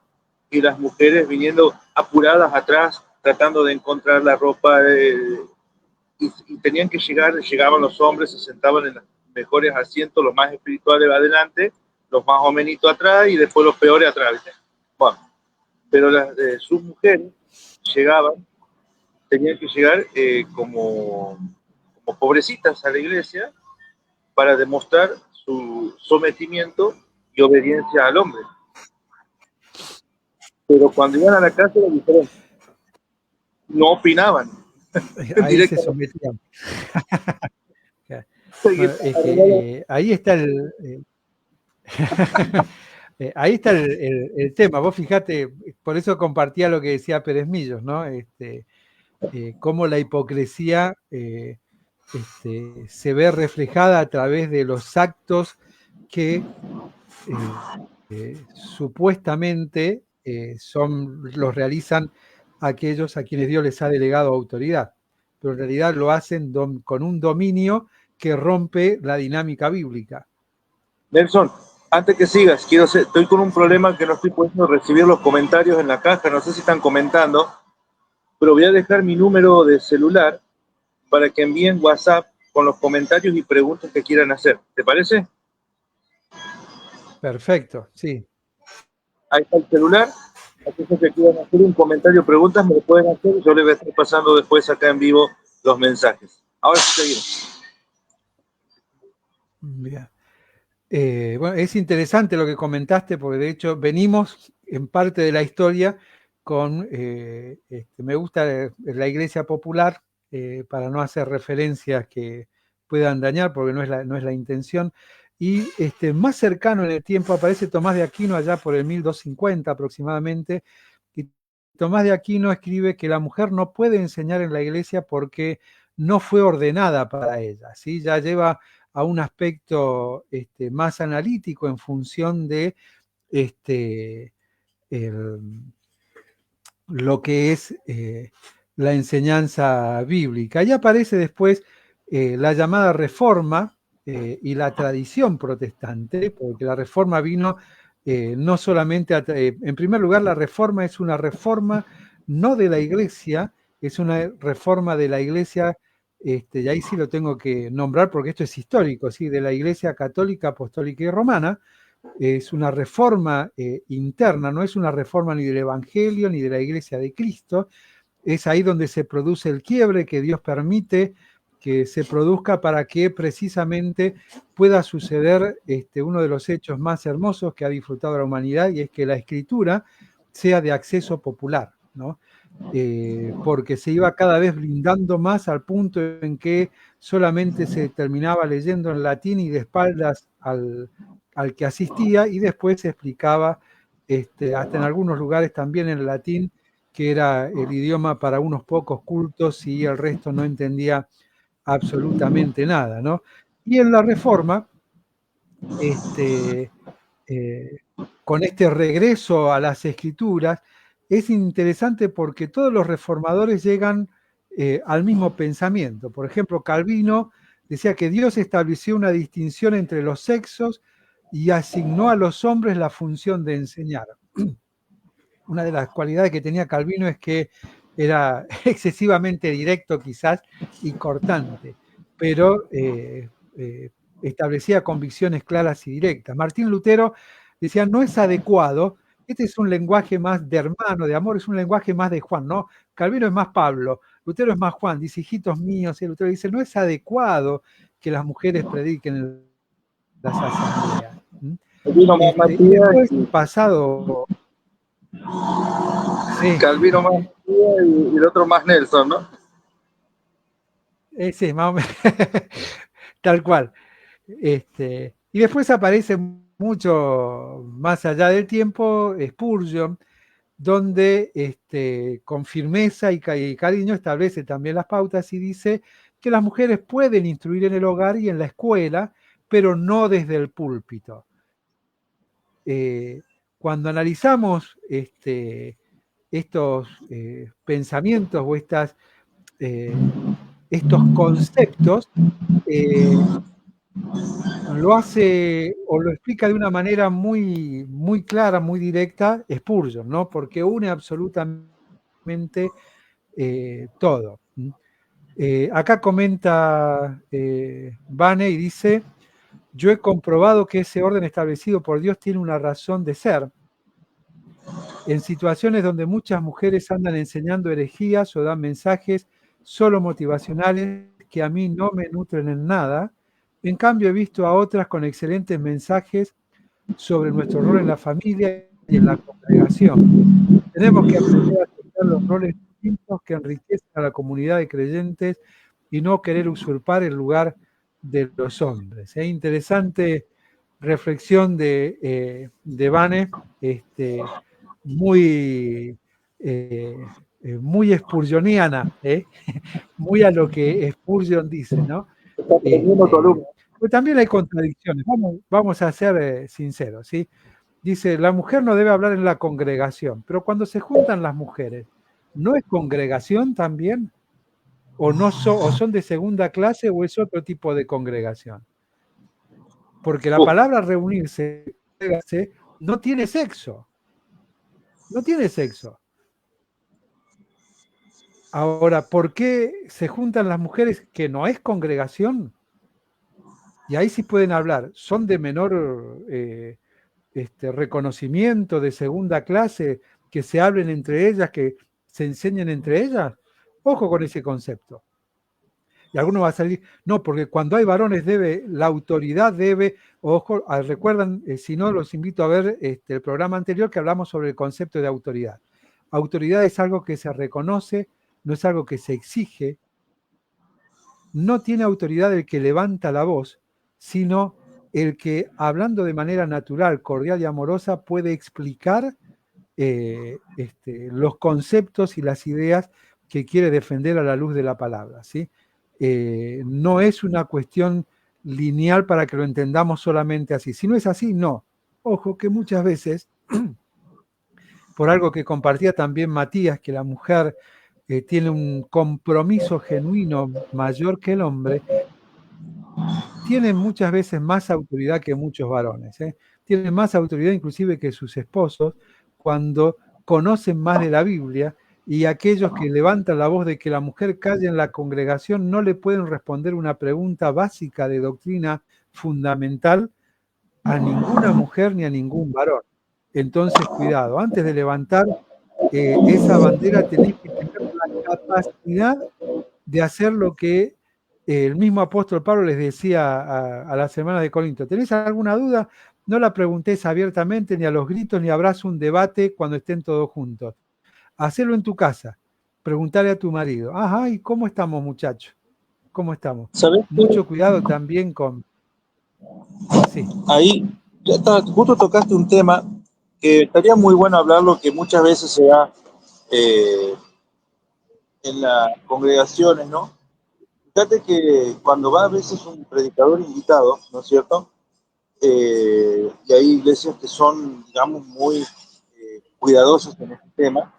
y las mujeres viniendo apuradas atrás, tratando de encontrar la ropa, y tenían que llegaban los hombres, se sentaban en los mejores asientos, los más espirituales adelante, los más o menos atrás, y después los peores atrás, ¿viste? Bueno, pero sus mujeres llegaban, tenían que llegar como pobrecitas a la iglesia para demostrar su sometimiento y obediencia al hombre. Pero cuando iban a la casa era diferente. No opinaban. Ahí se sometían. Bueno, ahí está ahí está el tema. Vos fijate, por eso compartía lo que decía Pérez Millos, ¿no? Cómo la hipocresía se ve reflejada a través de los actos que supuestamente los realizan aquellos a quienes Dios les ha delegado autoridad, pero en realidad lo hacen con un dominio que rompe la dinámica bíblica. Nelson, antes que sigas, estoy con un problema que no estoy pudiendo recibir los comentarios en la caja, no sé si están comentando, pero voy a dejar mi número de celular para que envíen WhatsApp con los comentarios y preguntas que quieran hacer. ¿Te parece? Perfecto, sí. Ahí está el celular. Aquellos que quieran hacer un comentario o preguntas me lo pueden hacer y yo les voy a estar pasando después acá en vivo los mensajes. Ahora sí seguimos. Bien. Bueno, es interesante lo que comentaste porque de hecho venimos en parte de la historia con, me gusta la Iglesia Popular, para no hacer referencias que puedan dañar porque no es la intención. Y más cercano en el tiempo aparece Tomás de Aquino allá por el 1250 aproximadamente, y Tomás de Aquino escribe que la mujer no puede enseñar en la iglesia porque no fue ordenada para ella, ¿sí? Ya lleva a un aspecto más analítico en función de lo que es la enseñanza bíblica. Y aparece después la llamada reforma y la tradición protestante, porque la reforma vino no solamente, en primer lugar, la reforma es una reforma no de la iglesia, es una reforma de la iglesia, y ahí sí lo tengo que nombrar porque esto es histórico, ¿sí? De la iglesia católica, apostólica y romana. Es una reforma interna, no es una reforma ni del Evangelio ni de la Iglesia de Cristo. Es ahí donde se produce el quiebre que Dios permite que se produzca para que precisamente pueda suceder uno de los hechos más hermosos que ha disfrutado la humanidad, y es que la escritura sea de acceso popular, ¿no? Porque se iba cada vez blindando más al punto en que solamente se terminaba leyendo en latín y de espaldas al que asistía, y después se explicaba hasta en algunos lugares también en latín, que era el idioma para unos pocos cultos y el resto no entendía absolutamente nada, ¿no? Y en la Reforma, con este regreso a las escrituras, es interesante porque todos los reformadores llegan al mismo pensamiento. Por ejemplo, Calvino decía que Dios estableció una distinción entre los sexos y asignó a los hombres la función de enseñar. Una de las cualidades que tenía Calvino es que era excesivamente directo quizás y cortante, pero establecía convicciones claras y directas. Martín Lutero decía, no es adecuado, este es un lenguaje más de hermano, de amor, es un lenguaje más de Juan, ¿no? Calvino es más Pablo, Lutero es más Juan, dice, hijitos míos, y Lutero dice, no es adecuado que las mujeres prediquen en las asambleas. Y después, pasado... Sí. Calvino más Matías y el otro más Nelson, ¿no? Sí, más o menos. Tal cual. Y después aparece mucho más allá del tiempo Spurgeon, donde con firmeza y cariño establece también las pautas y dice que las mujeres pueden instruir en el hogar y en la escuela, pero no desde el púlpito. Cuando analizamos estos pensamientos o estos conceptos, lo hace o lo explica de una manera muy, muy clara, muy directa, Spurgeon, ¿no? Porque une absolutamente todo. Acá comenta Vane y dice, yo he comprobado que ese orden establecido por Dios tiene una razón de ser. En situaciones donde muchas mujeres andan enseñando herejías o dan mensajes solo motivacionales que a mí no me nutren en nada, en cambio he visto a otras con excelentes mensajes sobre nuestro rol en la familia y en la congregación. Tenemos que aprender a aceptar los roles distintos que enriquecen a la comunidad de creyentes y no querer usurpar el lugar de los hombres. Es interesante reflexión de Vane, muy, muy spurgeoniana, muy a lo que Spurgeon dice, ¿no? Está aprendiendo columna. Pues también hay contradicciones. Vamos a ser sinceros, ¿sí? Dice, la mujer no debe hablar en la congregación, pero cuando se juntan las mujeres, ¿no es congregación también? ¿O son de segunda clase o es otro tipo de congregación? Porque la palabra reunirse no tiene sexo. No tiene sexo. Ahora, ¿por qué se juntan las mujeres que no es congregación? Y ahí sí pueden hablar. ¿Son de menor reconocimiento, de segunda clase, que se hablen entre ellas, que se enseñen entre ellas? Ojo con ese concepto. Y alguno va a salir, no, porque cuando hay varones la autoridad debe, ojo, recuerdan, si no, los invito a ver el programa anterior que hablamos sobre el concepto de autoridad. Autoridad es algo que se reconoce, no es algo que se exige. No tiene autoridad el que levanta la voz, sino el que, hablando de manera natural, cordial y amorosa, puede explicar los conceptos y las ideas que quiere defender a la luz de la palabra, ¿sí? No es una cuestión lineal para que lo entendamos solamente así. Si no es así, no. Ojo que muchas veces, por algo que compartía también Matías, que la mujer tiene un compromiso genuino mayor que el hombre, tienen muchas veces más autoridad que muchos varones. Tienen más autoridad inclusive que sus esposos cuando conocen más de la Biblia, y aquellos que levantan la voz de que la mujer calle en la congregación no le pueden responder una pregunta básica de doctrina fundamental a ninguna mujer ni a ningún varón. Entonces, cuidado, antes de levantar esa bandera tenéis que tener la capacidad de hacer lo que el mismo apóstol Pablo les decía a las hermanas de Corinto. ¿Tenés alguna duda? No la preguntéis abiertamente, ni a los gritos, ni habrás un debate cuando estén todos juntos. Hacelo en tu casa. Preguntarle a tu marido. Ajá, ¿y cómo estamos, muchachos? ¿Cómo estamos? ¿Sabes? Mucho cuidado también con... Sí. Ahí, justo tocaste un tema que estaría muy bueno hablarlo, que muchas veces se da en las congregaciones, ¿no? Fíjate que cuando va a veces un predicador invitado, ¿no es cierto? Y hay iglesias que son, digamos, muy cuidadosas en este tema,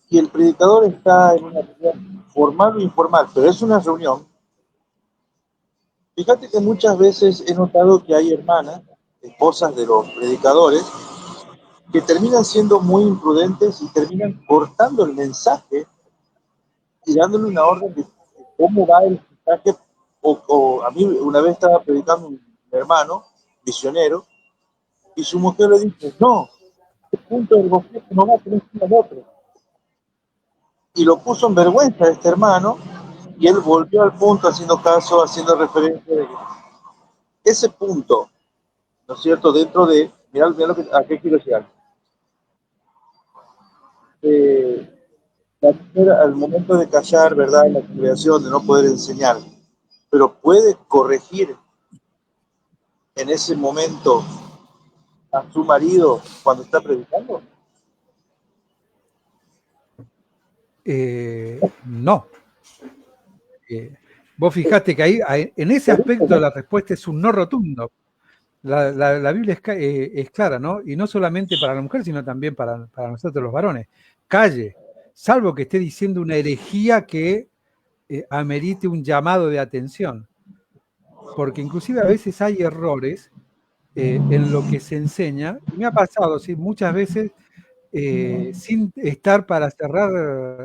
y el predicador está en una reunión formal o informal, pero es una reunión. Fíjate que muchas veces he notado que hay hermanas, esposas de los predicadores, que terminan siendo muy imprudentes y terminan cortando el mensaje y dándole una orden de cómo va el mensaje. O a mí una vez estaba predicando un hermano misionero y su mujer le dice, no, este punto del bosquejo no va a tener que ir al otro. Y lo puso en vergüenza a este hermano, y él volvió al punto haciendo caso, haciendo referencia de ese punto, ¿no es cierto? Dentro de, mirá a qué quiero llegar. La mujer al momento de callar, ¿verdad? En la congregación, de no poder enseñar, pero puede corregir en ese momento a su marido cuando está predicando. No. Vos fijate que ahí, en ese aspecto, la respuesta es un no rotundo. La Biblia es clara, ¿no? Y no solamente para la mujer, sino también para nosotros los varones. Calle, salvo que esté diciendo una herejía que amerite un llamado de atención. Porque inclusive a veces hay errores en lo que se enseña. Y me ha pasado, ¿sí? Muchas veces, sin estar para cerrar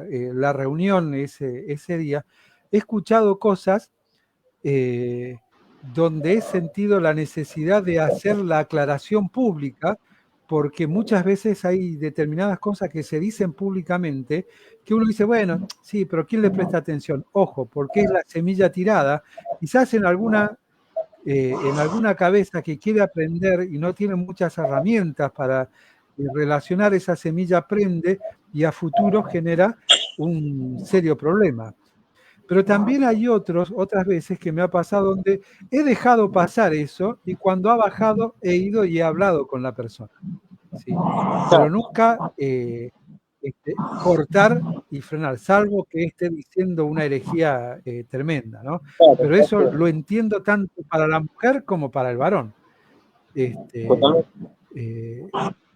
la reunión ese día, he escuchado cosas donde he sentido la necesidad de hacer la aclaración pública, porque muchas veces hay determinadas cosas que se dicen públicamente que uno dice, bueno, sí, pero ¿quién le presta atención? Ojo, porque es la semilla tirada, quizás en alguna cabeza que quiere aprender y no tiene muchas herramientas para relacionar esa semilla, prende y a futuro genera un serio problema. Pero también hay otras veces que me ha pasado donde he dejado pasar eso y cuando ha bajado he ido y he hablado con la persona. ¿Sí? Pero nunca cortar y frenar, salvo que esté diciendo una herejía tremenda, ¿no? Claro, Pero eso lo entiendo tanto para la mujer como para el varón.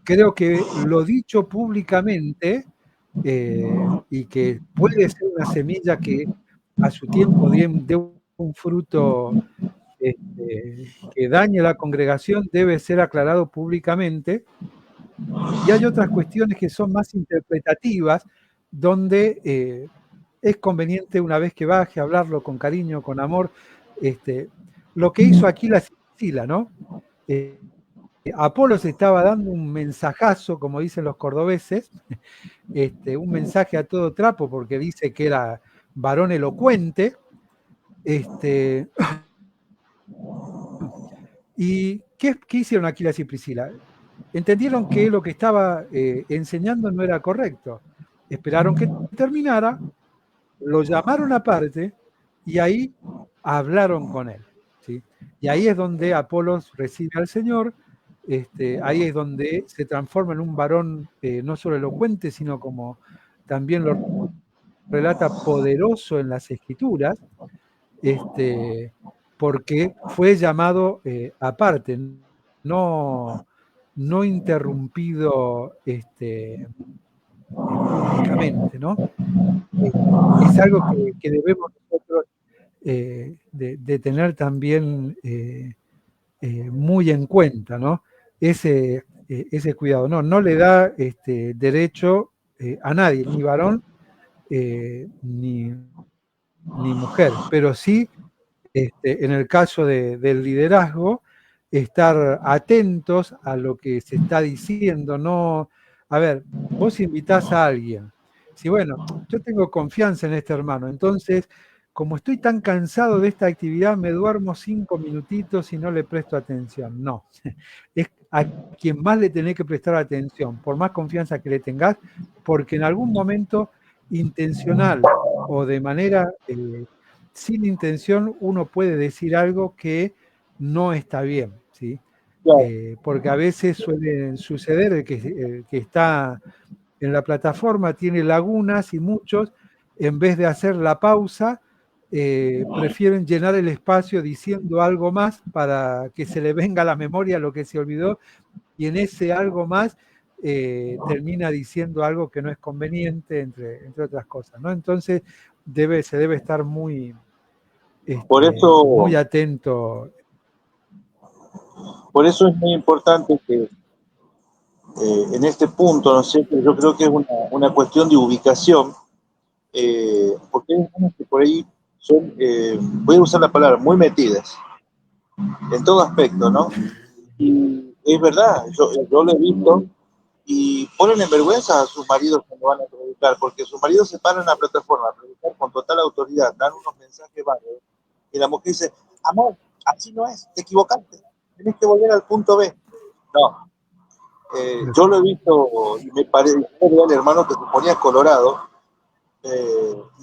Creo que lo dicho públicamente y que puede ser una semilla que a su tiempo dé un fruto que dañe a la congregación, debe ser aclarado públicamente. Y hay otras cuestiones que son más interpretativas, donde es conveniente, una vez que baje, hablarlo con cariño, con amor. Lo que hizo aquí la Priscila, ¿no? Apolos estaba dando un mensajazo, como dicen los cordobeses, un mensaje a todo trapo, porque dice que era varón elocuente. ¿Y qué hicieron Aquilas y Priscila? Entendieron que lo que estaba enseñando no era correcto. Esperaron que terminara, lo llamaron aparte y ahí hablaron con él, ¿sí? Y ahí es donde Apolos recibe al Señor, ahí es donde se transforma en un varón no solo elocuente, sino como también lo relata, poderoso en las Escrituras, porque fue llamado aparte, no interrumpido públicamente, ¿no? Es algo que debemos nosotros de tener también muy en cuenta, ¿no? Ese cuidado. No le da derecho a nadie, ni varón ni mujer, pero sí, en el caso del liderazgo, estar atentos a lo que se está diciendo. No, a ver, vos invitás a alguien, si bueno, yo tengo confianza en este hermano, entonces, como estoy tan cansado de esta actividad, me duermo 5 minutitos y no le presto atención. No, es a quien más le tenés que prestar atención, por más confianza que le tengas, porque en algún momento intencional o de manera sin intención, uno puede decir algo que no está bien, ¿sí? claro. Porque a veces suele suceder el que está en la plataforma tiene lagunas y muchos, en vez de hacer la pausa, prefieren llenar el espacio diciendo algo más para que se le venga a la memoria lo que se olvidó, y en ese algo más termina diciendo algo que no es conveniente, entre otras cosas, ¿no? Entonces se debe estar muy Por eso, atento. por eso es muy importante que en este punto, ¿no es cierto? Yo creo que es una cuestión de ubicación, porque hay personas que por ahí son, voy a usar la palabra, muy metidas en todo aspecto, ¿no? Y es verdad, yo lo he visto y ponen en vergüenza a sus maridos cuando van a predicar, porque sus maridos se paran en la plataforma a predicar con total autoridad, dan unos mensajes varios, y la mujer dice, amor, así no es, te equivocaste, tenés que volver al punto B. No, yo lo he visto y me parece el hermano que se ponía colorado.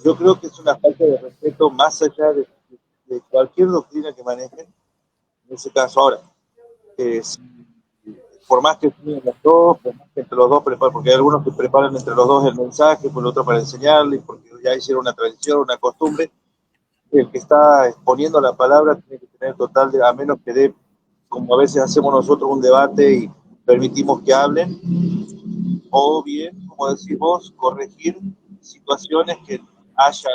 Yo creo que es una falta de respeto más allá de cualquier doctrina que manejen, en ese caso. Ahora, por más que estén los dos, por más que entre los dos preparen, porque hay algunos que preparan entre los dos el mensaje, por el otro para enseñarle, porque ya hicieron una tradición, una costumbre, el que está exponiendo la palabra tiene que tener total, a menos que dé, como a veces hacemos nosotros, un debate y permitimos que hablen, o bien, como decís vos, corregir situaciones que haya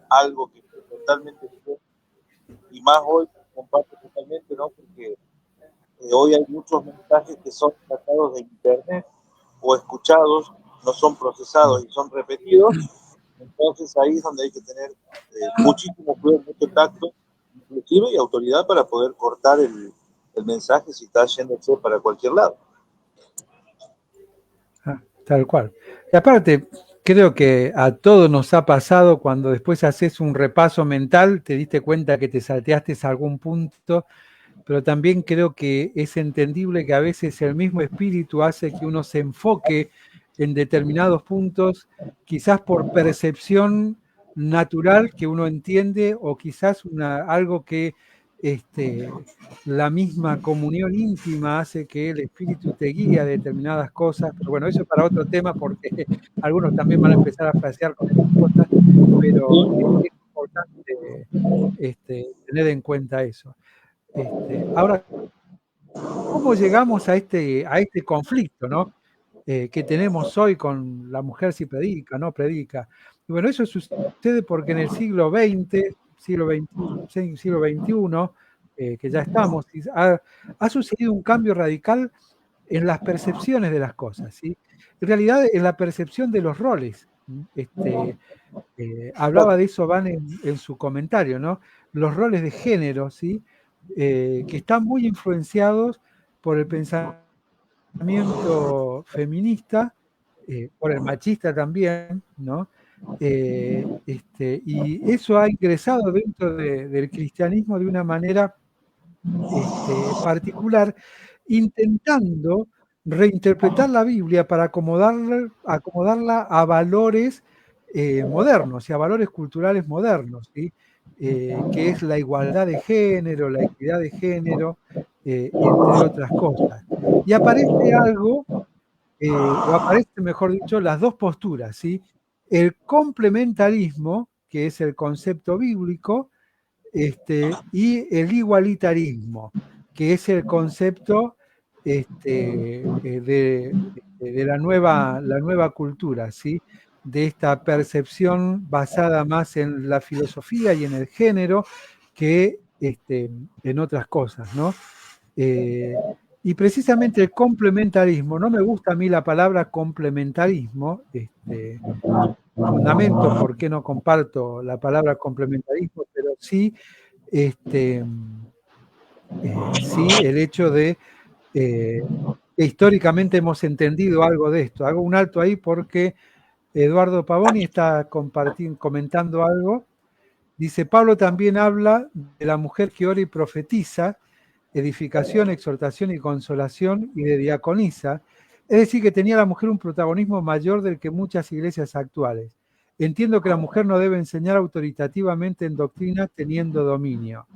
algo que esté totalmente bien, y más hoy, comparto totalmente, ¿no? Porque hoy hay muchos mensajes que son sacados de internet o escuchados, no son procesados y son repetidos. Entonces ahí es donde hay que tener muchísimo cuidado, mucho tacto, inclusive y autoridad para poder cortar el mensaje si está yéndose para cualquier lado. Tal cual. Y aparte, creo que a todos nos ha pasado cuando después haces un repaso mental, te diste cuenta que te salteaste algún punto, pero también creo que es entendible que a veces el mismo espíritu hace que uno se enfoque en determinados puntos, quizás por percepción natural que uno entiende, o quizás algo que la misma comunión íntima hace que el Espíritu te guíe a determinadas cosas, pero bueno, eso es para otro tema porque algunos también van a empezar a frasear con estas cosas, pero es importante tener en cuenta eso. Ahora, ¿cómo llegamos a este conflicto, ¿no? Que tenemos hoy con la mujer si predica, no predica? Y bueno, eso sucede porque en el siglo XX, siglo XXI, que ya estamos, ha sucedido un cambio radical en las percepciones de las cosas, ¿sí? En realidad, en la percepción de los roles. Hablaba de eso Van en su comentario, ¿no? Los roles de género, ¿sí? Que están muy influenciados por el pensamiento feminista, por el machista también, ¿no? Y eso ha ingresado dentro del cristianismo de una manera particular, intentando reinterpretar la Biblia para acomodarla a valores modernos y a valores culturales modernos, ¿sí? Que es la igualdad de género, la equidad de género, entre otras cosas. Y aparece algo, o aparecen, mejor dicho, las dos posturas, ¿sí? El complementarismo, que es el concepto bíblico, y el igualitarismo, que es el concepto de la nueva cultura, ¿sí? De esta percepción basada más en la filosofía y en el género que en otras cosas, ¿no? Y precisamente el complementarismo, no me gusta a mí la palabra complementarismo, fundamento por qué no comparto la palabra complementarismo, pero sí, sí el hecho de que históricamente hemos entendido algo de esto. Hago un alto ahí porque Eduardo Pavoni está comentando algo. Dice, Pablo también habla de la mujer que ora y profetiza, edificación, exhortación y consolación, y de diaconisa. Es decir, que tenía la mujer un protagonismo mayor del que muchas iglesias actuales. Entiendo que la mujer no debe enseñar autoritativamente en doctrina teniendo dominio.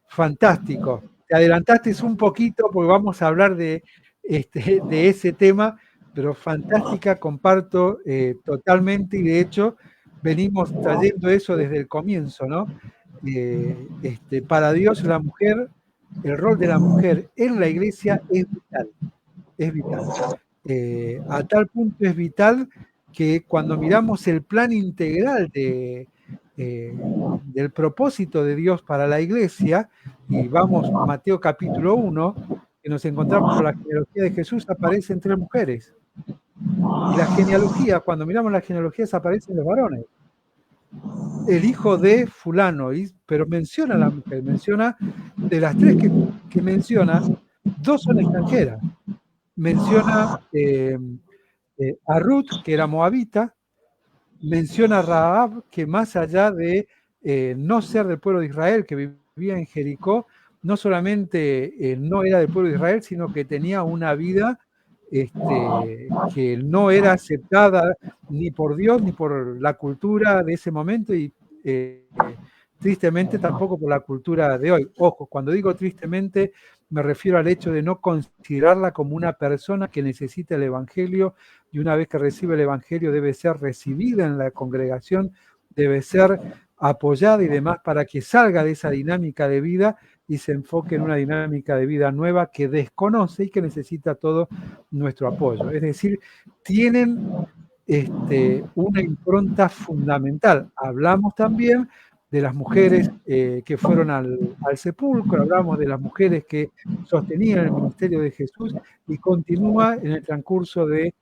Fantástico. Te adelantaste un poquito porque vamos a hablar de ese tema, pero fantástica, comparto totalmente, y de hecho venimos trayendo eso desde el comienzo, ¿no? Para Dios la mujer, el rol de la mujer en la iglesia es vital, es vital. A tal punto es vital que cuando miramos el plan integral del propósito de Dios para la iglesia, y vamos Mateo capítulo 1, que nos encontramos con la genealogía de Jesús, aparecen 3 mujeres. Y la genealogía, cuando miramos las genealogías, aparecen los varones. El hijo de fulano, pero menciona a la mujer, menciona, de las 3 que menciona, 2 son extranjeras. Menciona a Ruth, que era moabita, menciona a Rahab, que más allá de no ser del pueblo de Israel, que vivía en Jericó, no solamente no era del pueblo de Israel, sino que tenía una vida que no era aceptada ni por Dios ni por la cultura de ese momento, y tristemente tampoco por la cultura de hoy. Ojo, cuando digo tristemente me refiero al hecho de no considerarla como una persona que necesita el Evangelio, y una vez que recibe el Evangelio debe ser recibida en la congregación, debe ser apoyada y demás para que salga de esa dinámica de vida y se enfoque en una dinámica de vida nueva que desconoce y que necesita todo nuestro apoyo. Es decir, tienen una impronta fundamental. Hablamos también de las mujeres que fueron al sepulcro, hablamos de las mujeres que sostenían el ministerio de Jesús, y continúa en el transcurso del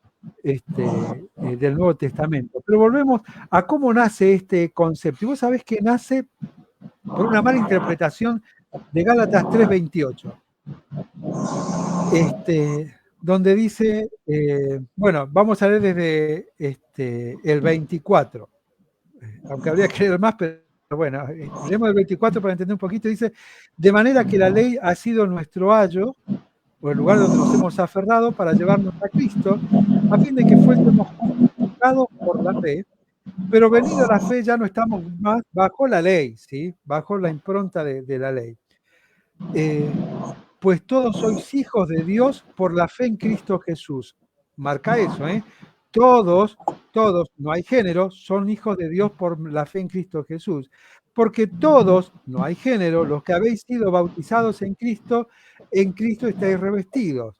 Nuevo Testamento. Pero volvemos a cómo nace este concepto. Y vos sabés que nace por una mala interpretación de Gálatas 3:28. Donde dice, bueno, vamos a leer desde el 24, aunque habría que leer más, pero bueno, leemos el 24 para entender un poquito. Dice, de manera que la ley ha sido nuestro ayo, o el lugar donde nos hemos aferrado para llevarnos a Cristo, a fin de que fuésemos justificados por la fe Pero venida la fe ya no estamos más bajo la ley, ¿sí? Bajo la impronta de la ley. Pues todos sois hijos de Dios por la fe en Cristo Jesús. Marca eso, ¿eh? Todos, no hay género, son hijos de Dios por la fe en Cristo Jesús. Porque todos, no hay género, los que habéis sido bautizados en Cristo estáis revestidos.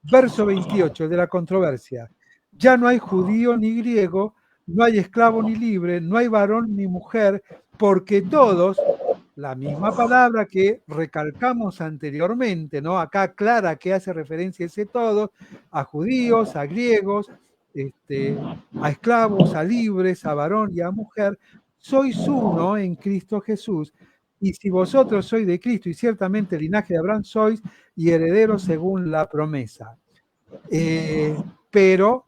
Verso 28 de la controversia. Ya no hay judío ni griego, no hay esclavo ni libre, no hay varón ni mujer, porque todos, la misma palabra que recalcamos anteriormente, ¿no? Acá aclara que hace referencia ese todos, a judíos, a griegos, a esclavos, a libres, a varón y a mujer, sois uno en Cristo Jesús. Y si vosotros sois de Cristo, y ciertamente el linaje de Abraham sois, y herederos según la promesa. Pero,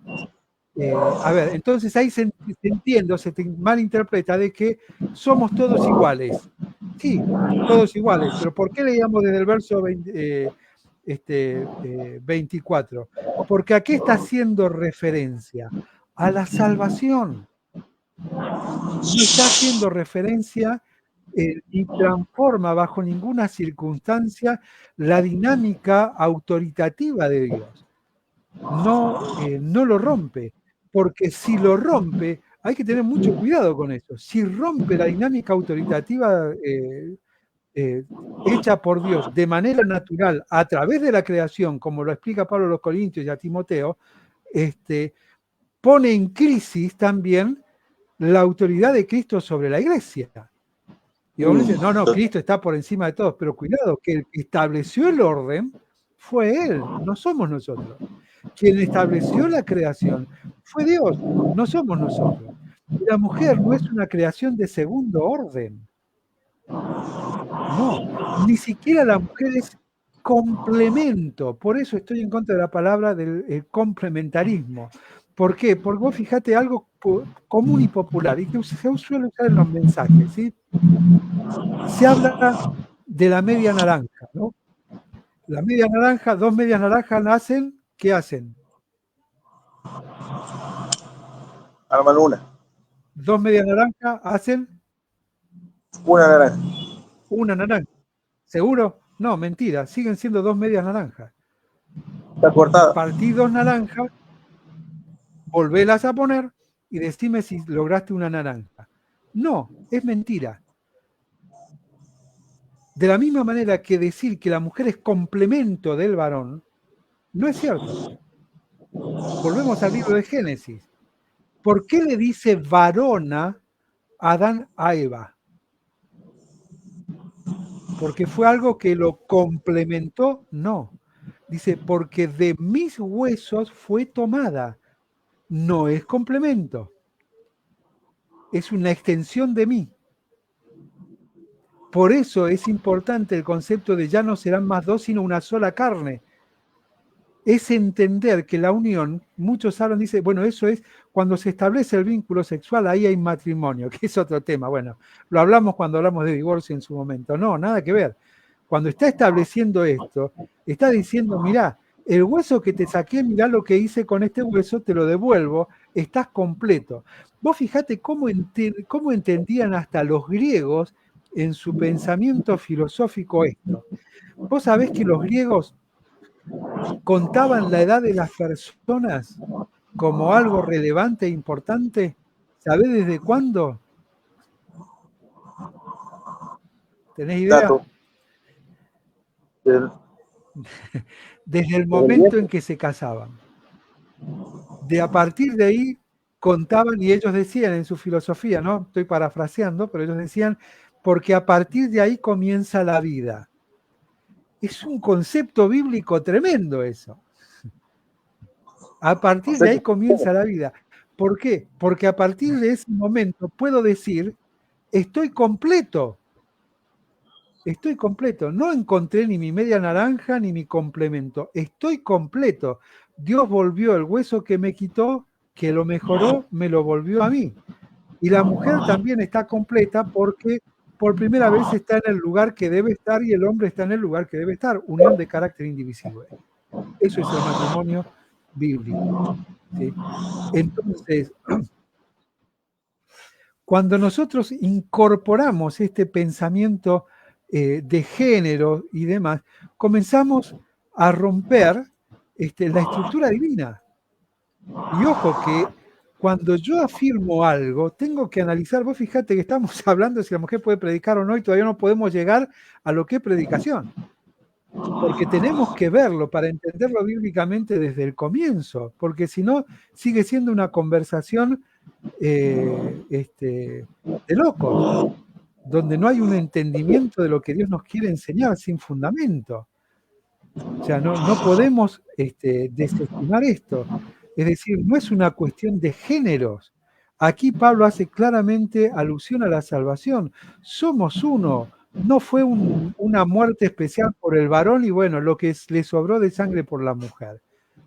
a ver, entonces ahí se entiende, se malinterpreta de que somos todos iguales. Sí, todos iguales, pero ¿por qué leíamos desde el verso 24? Porque aquí está haciendo referencia a la salvación. No está haciendo referencia y transforma bajo ninguna circunstancia la dinámica autoritativa de Dios. No lo rompe, porque si lo rompe, hay que tener mucho cuidado con eso. Si rompe la dinámica autoritativa hecha por Dios de manera natural a través de la creación, como lo explica Pablo a los Corintios y a Timoteo, pone en crisis también la autoridad de Cristo sobre la iglesia. Y uno dice, no, Cristo está por encima de todos, pero cuidado, que el que estableció el orden fue Él, no somos nosotros. Quien estableció la creación fue Dios, no somos nosotros. Y la mujer no es una creación de segundo orden. No, ni siquiera la mujer es complemento. Por eso estoy en contra de la palabra del complementarismo. ¿Por qué? Porque vos fijate algo común y popular y que se suele usar en los mensajes, ¿sí? Se habla de la media naranja, ¿no? La media naranja, dos medias naranjas nacen, ¿qué hacen? Arman una. Dos medias naranjas hacen Una naranja. una naranja. ¿Seguro? No, mentira, siguen siendo dos medias naranjas. Está cortada. Partí dos naranjas, volvélas a poner y decime si lograste una naranja. No, es mentira. De la misma manera que decir que la mujer es complemento del varón, no es cierto. Volvemos al libro de Génesis. ¿Por qué le dice varona Adán a Eva? ¿Porque fue algo que lo complementó? No. Dice, porque de mis huesos fue tomada. No es complemento. Es una extensión de mí. Por eso es importante el concepto de ya no serán más dos, sino una sola carne. Es entender que la unión, muchos hablan, dicen, bueno, eso es cuando se establece el vínculo sexual, ahí hay matrimonio, que es otro tema. Bueno, lo hablamos cuando hablamos de divorcio en su momento. No, nada que ver. Cuando está estableciendo esto, está diciendo, mirá, el hueso que te saqué, mirá lo que hice con este hueso, te lo devuelvo, estás completo. Vos fijate cómo entendían hasta los griegos en su pensamiento filosófico esto. Vos sabés que los griegos contaban la edad de las personas como algo relevante e importante. ¿Sabés desde cuándo? ¿Tenés idea? Dato. Desde el momento en que se casaban. De a partir de ahí contaban, y ellos decían en su filosofía, ¿no? Estoy parafraseando, pero ellos decían, porque a partir de ahí comienza la vida. Es un concepto bíblico tremendo eso. A partir de ahí comienza la vida. ¿Por qué? Porque a partir de ese momento puedo decir, estoy completo. Estoy completo. No encontré ni mi media naranja ni mi complemento. Estoy completo. Dios volvió el hueso que me quitó, que lo mejoró, me lo volvió a mí. Y la mujer también está completa porque por primera vez está en el lugar que debe estar y el hombre está en el lugar que debe estar. Unión de carácter indivisible. Eso es el matrimonio bíblico. ¿Sí? Entonces, cuando nosotros incorporamos este pensamiento de género y demás, comenzamos a romper la estructura divina. Y ojo que cuando yo afirmo algo, tengo que analizar, vos fíjate que estamos hablando de si la mujer puede predicar o no, y todavía no podemos llegar a lo que es predicación. Porque tenemos que verlo para entenderlo bíblicamente desde el comienzo, porque si no, sigue siendo una conversación de locos, donde no hay un entendimiento de lo que Dios nos quiere enseñar sin fundamento. O sea, no podemos desestimar esto. Es decir, no es una cuestión de géneros. Aquí Pablo hace claramente alusión a la salvación. Somos uno. No fue una muerte especial por el varón y bueno, lo que le sobró de sangre por la mujer.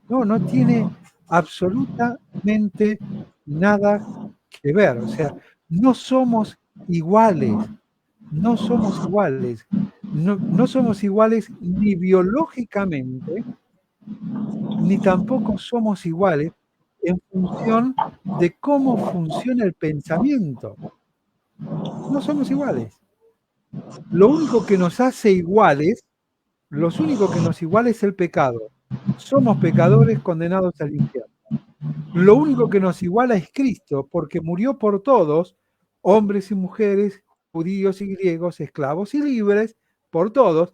No tiene absolutamente nada que ver. O sea, no somos iguales. No somos iguales. No somos iguales ni biológicamente, ni tampoco somos iguales en función de cómo funciona el pensamiento. No somos iguales. Lo único que nos hace iguales, lo único que nos iguala es el pecado. Somos pecadores condenados al infierno. Lo único que nos iguala es Cristo, porque murió por todos, hombres y mujeres, judíos y griegos, esclavos y libres, por todos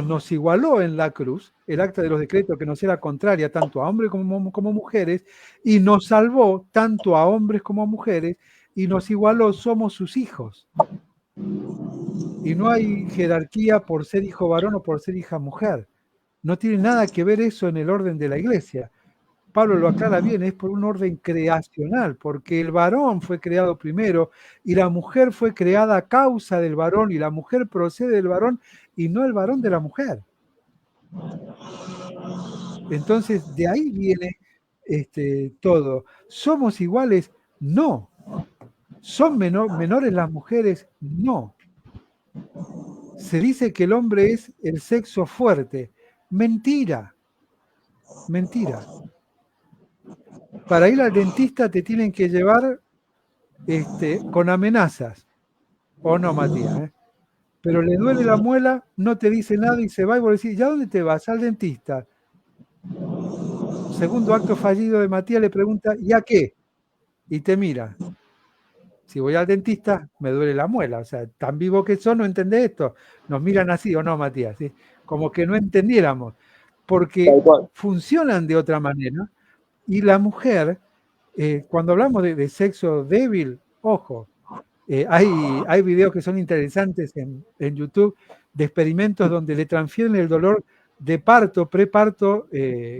nos igualó en la cruz, el acta de los decretos que nos era contraria tanto a hombres como mujeres, y nos salvó tanto a hombres como a mujeres, y nos igualó, somos sus hijos. Y no hay jerarquía por ser hijo varón o por ser hija mujer. No tiene nada que ver eso en el orden de la iglesia. Pablo lo aclara bien, es por un orden creacional, porque el varón fue creado primero y la mujer fue creada a causa del varón y la mujer procede del varón y no el varón de la mujer. Entonces, de ahí viene todo. ¿Somos iguales? No. ¿Son menores las mujeres? No. Se dice que el hombre es el sexo fuerte. Mentira. Mentira. Para ir al dentista te tienen que llevar con amenazas. ¿O no, Matías? Pero le duele la muela, no te dice nada y se va y vos decís, ¿ya dónde te vas? Al dentista. Segundo acto fallido de Matías le pregunta, ¿y a qué? Y te mira. Si voy al dentista, me duele la muela. O sea, tan vivo que son, no entendés esto. Nos miran así, ¿o no, Matías? ¿Sí? Como que no entendiéramos. Porque funcionan de otra manera. Y la mujer, cuando hablamos de sexo débil, ojo, hay videos que son interesantes en YouTube de experimentos donde le transfieren el dolor de parto, preparto,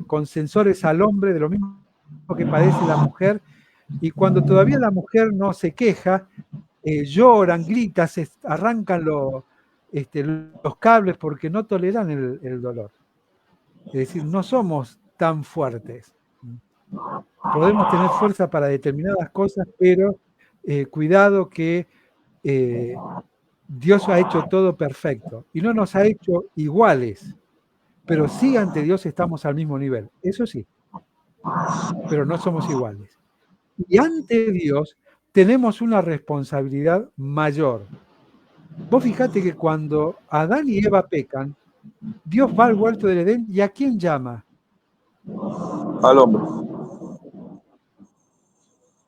con sensores al hombre, de lo mismo que padece la mujer, y cuando todavía la mujer no se queja, lloran, gritan, se arrancan los cables porque no toleran el dolor. Es decir, no somos tan fuertes. Podemos tener fuerza para determinadas cosas, pero cuidado que Dios ha hecho todo perfecto y no nos ha hecho iguales, pero sí ante Dios estamos al mismo nivel, eso sí, pero no somos iguales. Y ante Dios tenemos una responsabilidad mayor. Vos fijate que cuando Adán y Eva pecan, Dios va al huerto del Edén y ¿a quién llama? Al hombre.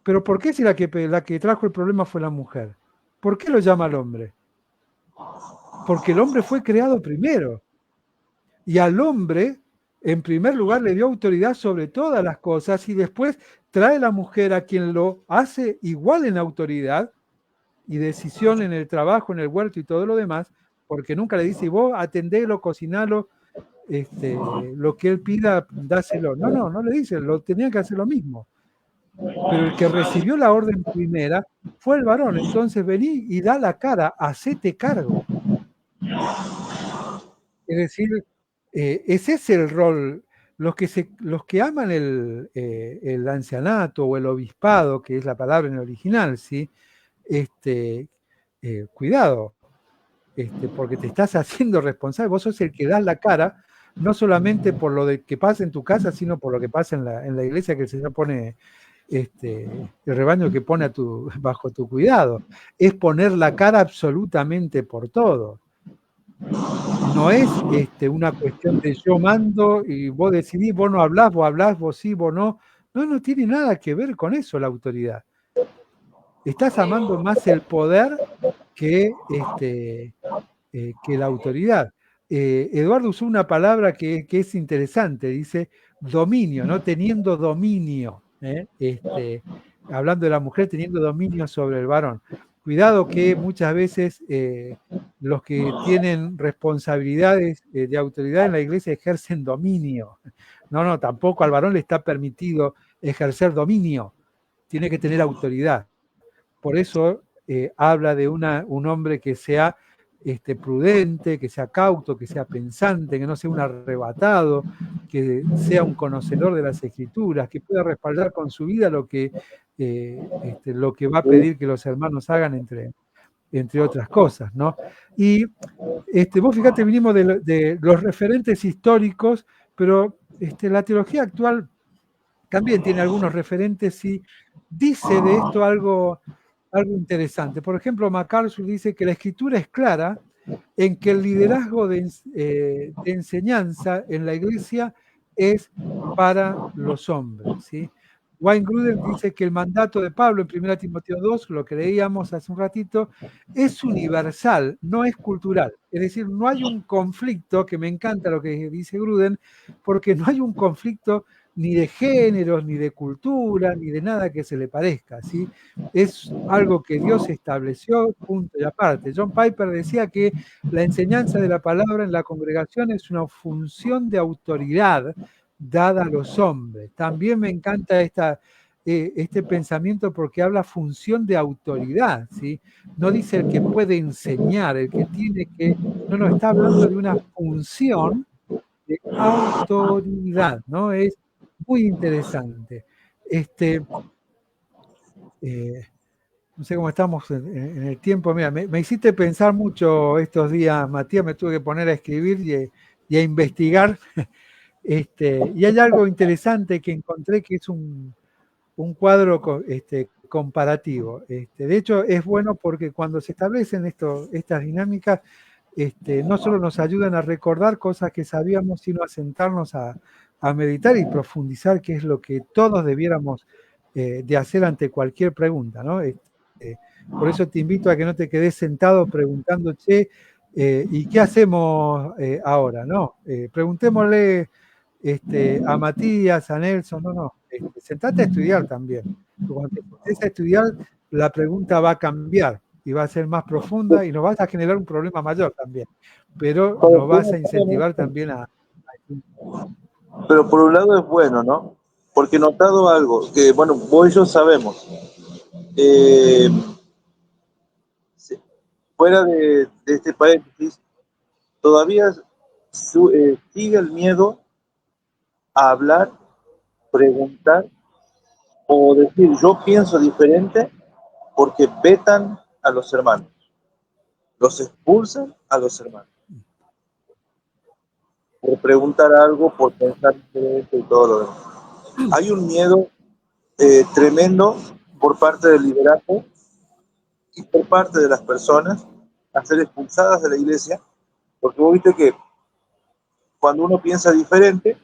Pero ¿por qué si la que trajo el problema fue la mujer? ¿Por qué lo llama al hombre? Porque el hombre fue creado primero. Y al hombre, en primer lugar, le dio autoridad sobre todas las cosas y después trae la mujer a quien lo hace igual en autoridad y decisión en el trabajo, en el huerto y todo lo demás, porque nunca le dice, vos atendelo, cocinalo, lo que él pida, dáselo. No le dice, lo tenía que hacer lo mismo. Pero el que recibió la orden primera fue el varón. Entonces vení y da la cara, hacete cargo. Es decir, ese es el rol. Los que aman el ancianato o el obispado, que es la palabra en el original, ¿sí? Cuidado, porque te estás haciendo responsable. Vos sos el que das la cara, no solamente por lo que pasa en tu casa, sino por lo que pasa en la iglesia que el Señor pone el rebaño que pone bajo tu cuidado. Es poner la cara absolutamente por todo. No es una cuestión de yo mando y vos decidís, vos no hablás, vos sí, vos no. No, no tiene nada que ver con eso la autoridad. Estás amando más el poder que la autoridad. Eduardo usó una palabra que es interesante, dice dominio, ¿no? Teniendo dominio, hablando de la mujer teniendo dominio sobre el varón. Cuidado que muchas veces los que tienen responsabilidades de autoridad en la iglesia ejercen dominio. No, tampoco al varón le está permitido ejercer dominio, tiene que tener autoridad. Por eso habla de un hombre que sea prudente, que sea cauto, que sea pensante, que no sea un arrebatado, que sea un conocedor de las escrituras, que pueda respaldar con su vida lo que va a pedir que los hermanos hagan entre otras cosas, ¿no? Y vos fíjate, vinimos de los referentes históricos, pero la teología actual también tiene algunos referentes y dice de esto algo interesante. Por ejemplo, MacArthur dice que la escritura es clara en que el liderazgo de enseñanza en la iglesia es para los hombres, ¿sí? Wayne Grudem dice que el mandato de Pablo en 1 Timoteo 2, lo que leíamos hace un ratito, es universal, no es cultural. Es decir, no hay un conflicto, que me encanta lo que dice Grudem, porque no hay un conflicto ni de géneros, ni de cultura, ni de nada que se le parezca, ¿sí? Es algo que Dios estableció, punto y aparte. John Piper decía que la enseñanza de la palabra en la congregación es una función de autoridad dada a los hombres. También me encanta este pensamiento porque habla función de autoridad, ¿sí? No dice el que puede enseñar, el que tiene que... No, está hablando de una función de autoridad, ¿no? Es muy interesante. No sé cómo estamos en el tiempo. Mira, me hiciste pensar mucho estos días, Matías, me tuve que poner a escribir y a investigar. Y hay algo interesante que encontré que es un cuadro comparativo. De hecho, es bueno porque cuando se establecen estas dinámicas, no solo nos ayudan a recordar cosas que sabíamos, sino a sentarnos a meditar y profundizar, que es lo que todos debiéramos de hacer ante cualquier pregunta, ¿no? Por eso te invito a que no te quedes sentado preguntándote, ¿y qué hacemos ahora? No, preguntémosle a Matías, a Nelson, no. Sentate a estudiar también. Cuando te pones a estudiar, la pregunta va a cambiar y va a ser más profunda y nos vas a generar un problema mayor también. Pero nos vas a incentivar también a... Pero por un lado es bueno, ¿no? Porque he notado algo, que bueno, vos y yo sabemos. Fuera de este paréntesis, todavía sigue el miedo a hablar, preguntar o decir yo pienso diferente porque vetan a los hermanos, los expulsan a los hermanos por preguntar algo, por pensar diferente y todo lo demás. Hay un miedo tremendo por parte del liderazgo y por parte de las personas a ser expulsadas de la iglesia, porque vos viste que cuando uno piensa diferente,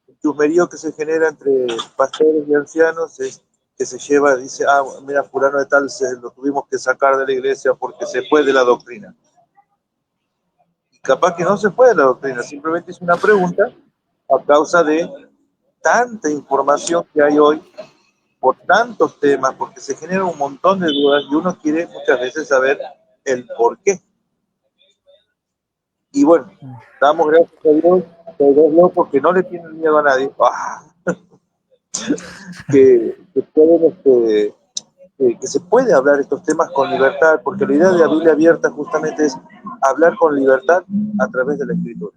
el chusmerío que se genera entre pastores y ancianos es que se lleva, dice, mira, fulano de tal lo tuvimos que sacar de la iglesia porque se fue de la doctrina. Y capaz que no se fue de la doctrina, simplemente es una pregunta a causa de tanta información que hay hoy, por tantos temas, porque se generan un montón de dudas y uno quiere muchas veces saber el por qué. Y bueno, damos gracias a Dios, porque no le tienen miedo a nadie. Que pueden, que se puede hablar estos temas con libertad, porque la idea de la Biblia abierta justamente es hablar con libertad a través de la Escritura.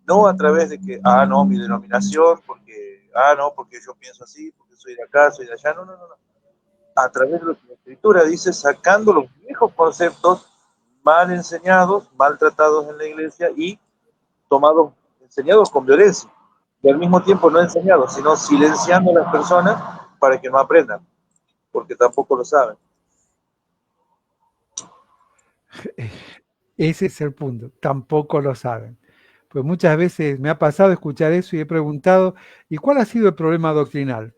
No a través de que, no, mi denominación, porque, no, porque yo pienso así, porque soy de acá, soy de allá, no. A través de lo que la Escritura dice, sacando los viejos conceptos mal enseñados, mal tratados en la iglesia y enseñados con violencia. Y al mismo tiempo no enseñados, sino silenciando a las personas para que no aprendan, porque tampoco lo saben. Ese es el punto, tampoco lo saben. Pues muchas veces me ha pasado escuchar eso y he preguntado, ¿y cuál ha sido el problema doctrinal?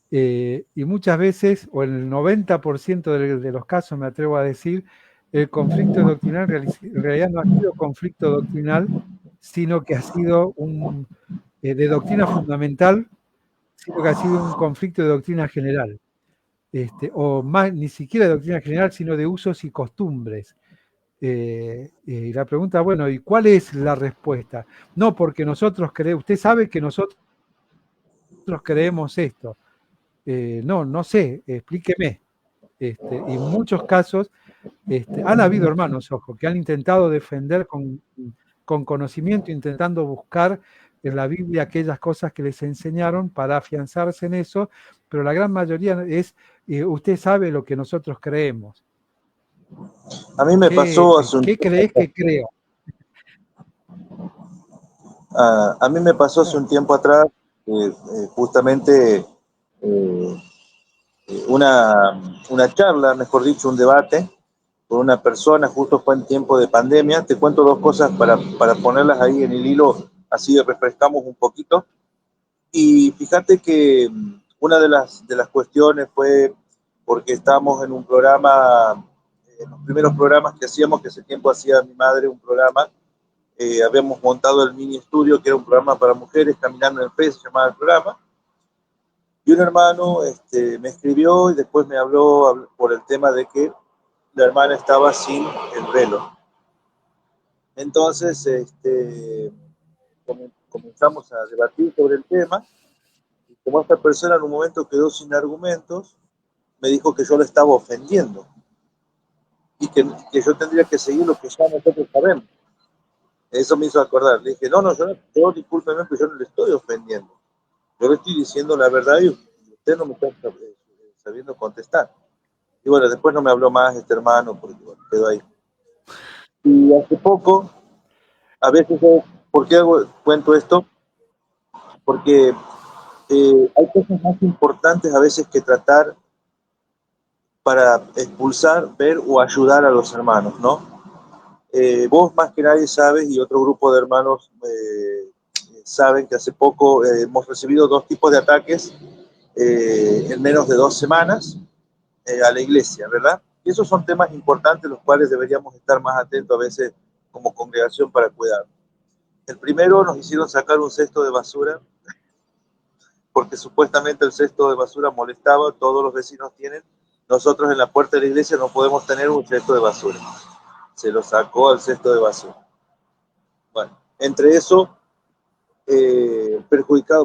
Y muchas veces, o en el 90% de los casos, me atrevo a decir, el conflicto doctrinal en realidad no ha sido conflicto doctrinal, sino que ha sido de doctrina fundamental, sino que ha sido un conflicto de doctrina general. O más, ni siquiera de doctrina general, sino de usos y costumbres. Y la pregunta, bueno, ¿y cuál es la respuesta? No, porque nosotros creemos, usted sabe que nosotros creemos esto. No, no sé, explíqueme. Y en muchos casos han habido hermanos, ojo, que han intentado defender con conocimiento, intentando buscar en la Biblia aquellas cosas que les enseñaron para afianzarse en eso, pero la gran mayoría es, usted sabe lo que nosotros creemos. A mí me pasó hace un ¿Qué crees que creo? A mí me pasó hace un tiempo atrás, justamente una charla, mejor dicho, un debate con una persona, justo fue en tiempo de pandemia. Te cuento dos cosas para ponerlas ahí en el hilo, así refrescamos un poquito. Y fíjate que una de las cuestiones fue porque estábamos en un programa, en los primeros programas que hacíamos, que ese tiempo hacía mi madre un programa. Habíamos montado el mini estudio, que era un programa para mujeres, Caminando en Fe, se llamaba el programa. Y un hermano me escribió y después me habló por el tema de que la hermana estaba sin el velo. Entonces, comenzamos a debatir sobre el tema. Y como esta persona en un momento quedó sin argumentos, me dijo que yo lo estaba ofendiendo y que yo tendría que seguir lo que ya nosotros sabemos. Eso me hizo acordar. Le dije, no, yo discúlpeme, pero yo no le estoy ofendiendo. Yo le estoy diciendo la verdad y usted no me está sabiendo contestar. Y bueno, después no me habló más este hermano porque bueno, quedó ahí. Y hace poco, a veces, ¿por qué cuento esto? Porque hay cosas más importantes a veces que tratar para expulsar, ver o ayudar a los hermanos, ¿no? Vos más que nadie sabes y otro grupo de hermanos saben que hace poco hemos recibido 2 tipos de ataques en menos de 2 semanas a la iglesia, ¿verdad? Y esos son temas importantes los cuales deberíamos estar más atentos a veces como congregación para cuidar. El primero, nos hicieron sacar un cesto de basura porque supuestamente el cesto de basura molestaba, todos los vecinos tienen. Nosotros en la puerta de la iglesia no podemos tener un cesto de basura. Se lo sacó al cesto de basura. Bueno, entre eso,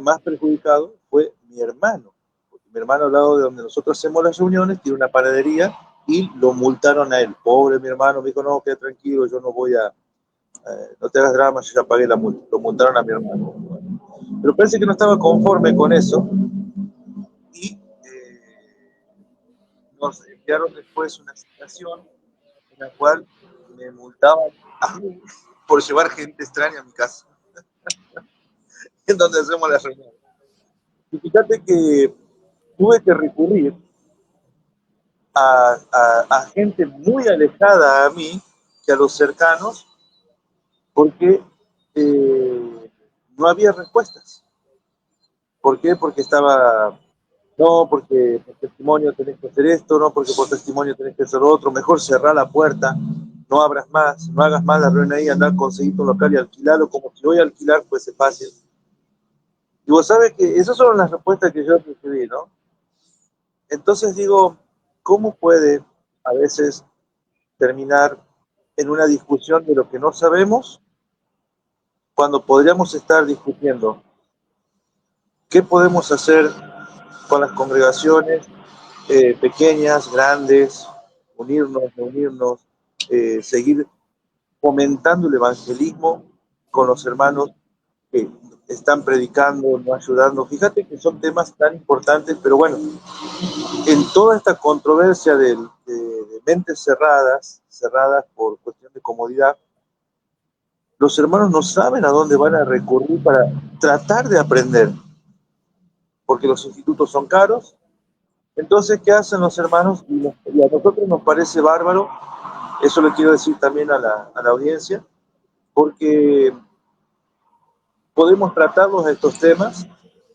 más perjudicado fue mi hermano. Porque mi hermano al lado de donde nosotros hacemos las reuniones tiene una panadería y lo multaron a él. Pobre mi hermano, me dijo, no, quédate tranquilo, yo no voy a, no te hagas drama, yo ya pagué la multa. Lo multaron a mi hermano. Pero parece que no estaba conforme con eso y nos enviaron después una citación en la cual me multaban a mí por llevar gente extraña a mi casa, en donde hacemos las reuniones. Y fíjate que tuve que recurrir a gente muy alejada a mí, que a los cercanos, porque no había respuestas. ¿Por qué? Porque no, porque por testimonio tenés que hacer esto, no, porque por testimonio tenés que hacer lo otro, mejor cerrar la puerta, no abras más, no hagas más la reunión ahí, andar a conseguir un local y alquilarlo, como si voy a alquilar fuese fácil. Y vos sabés que esas son las respuestas que yo recibí, ¿no? Entonces digo, ¿cómo puede a veces terminar en una discusión de lo que no sabemos cuando podríamos estar discutiendo qué podemos hacer con las congregaciones pequeñas, grandes, reunirnos, seguir fomentando el evangelismo con los hermanos que están predicando, no ayudando? Fíjate que son temas tan importantes, pero bueno, en toda esta controversia de mentes cerradas por cuestión de comodidad, los hermanos no saben a dónde van a recurrir para tratar de aprender. porque los institutos son caros. Entonces, ¿qué hacen los hermanos? Y a nosotros nos parece bárbaro, eso le quiero decir también a la audiencia, porque podemos tratarlos a estos temas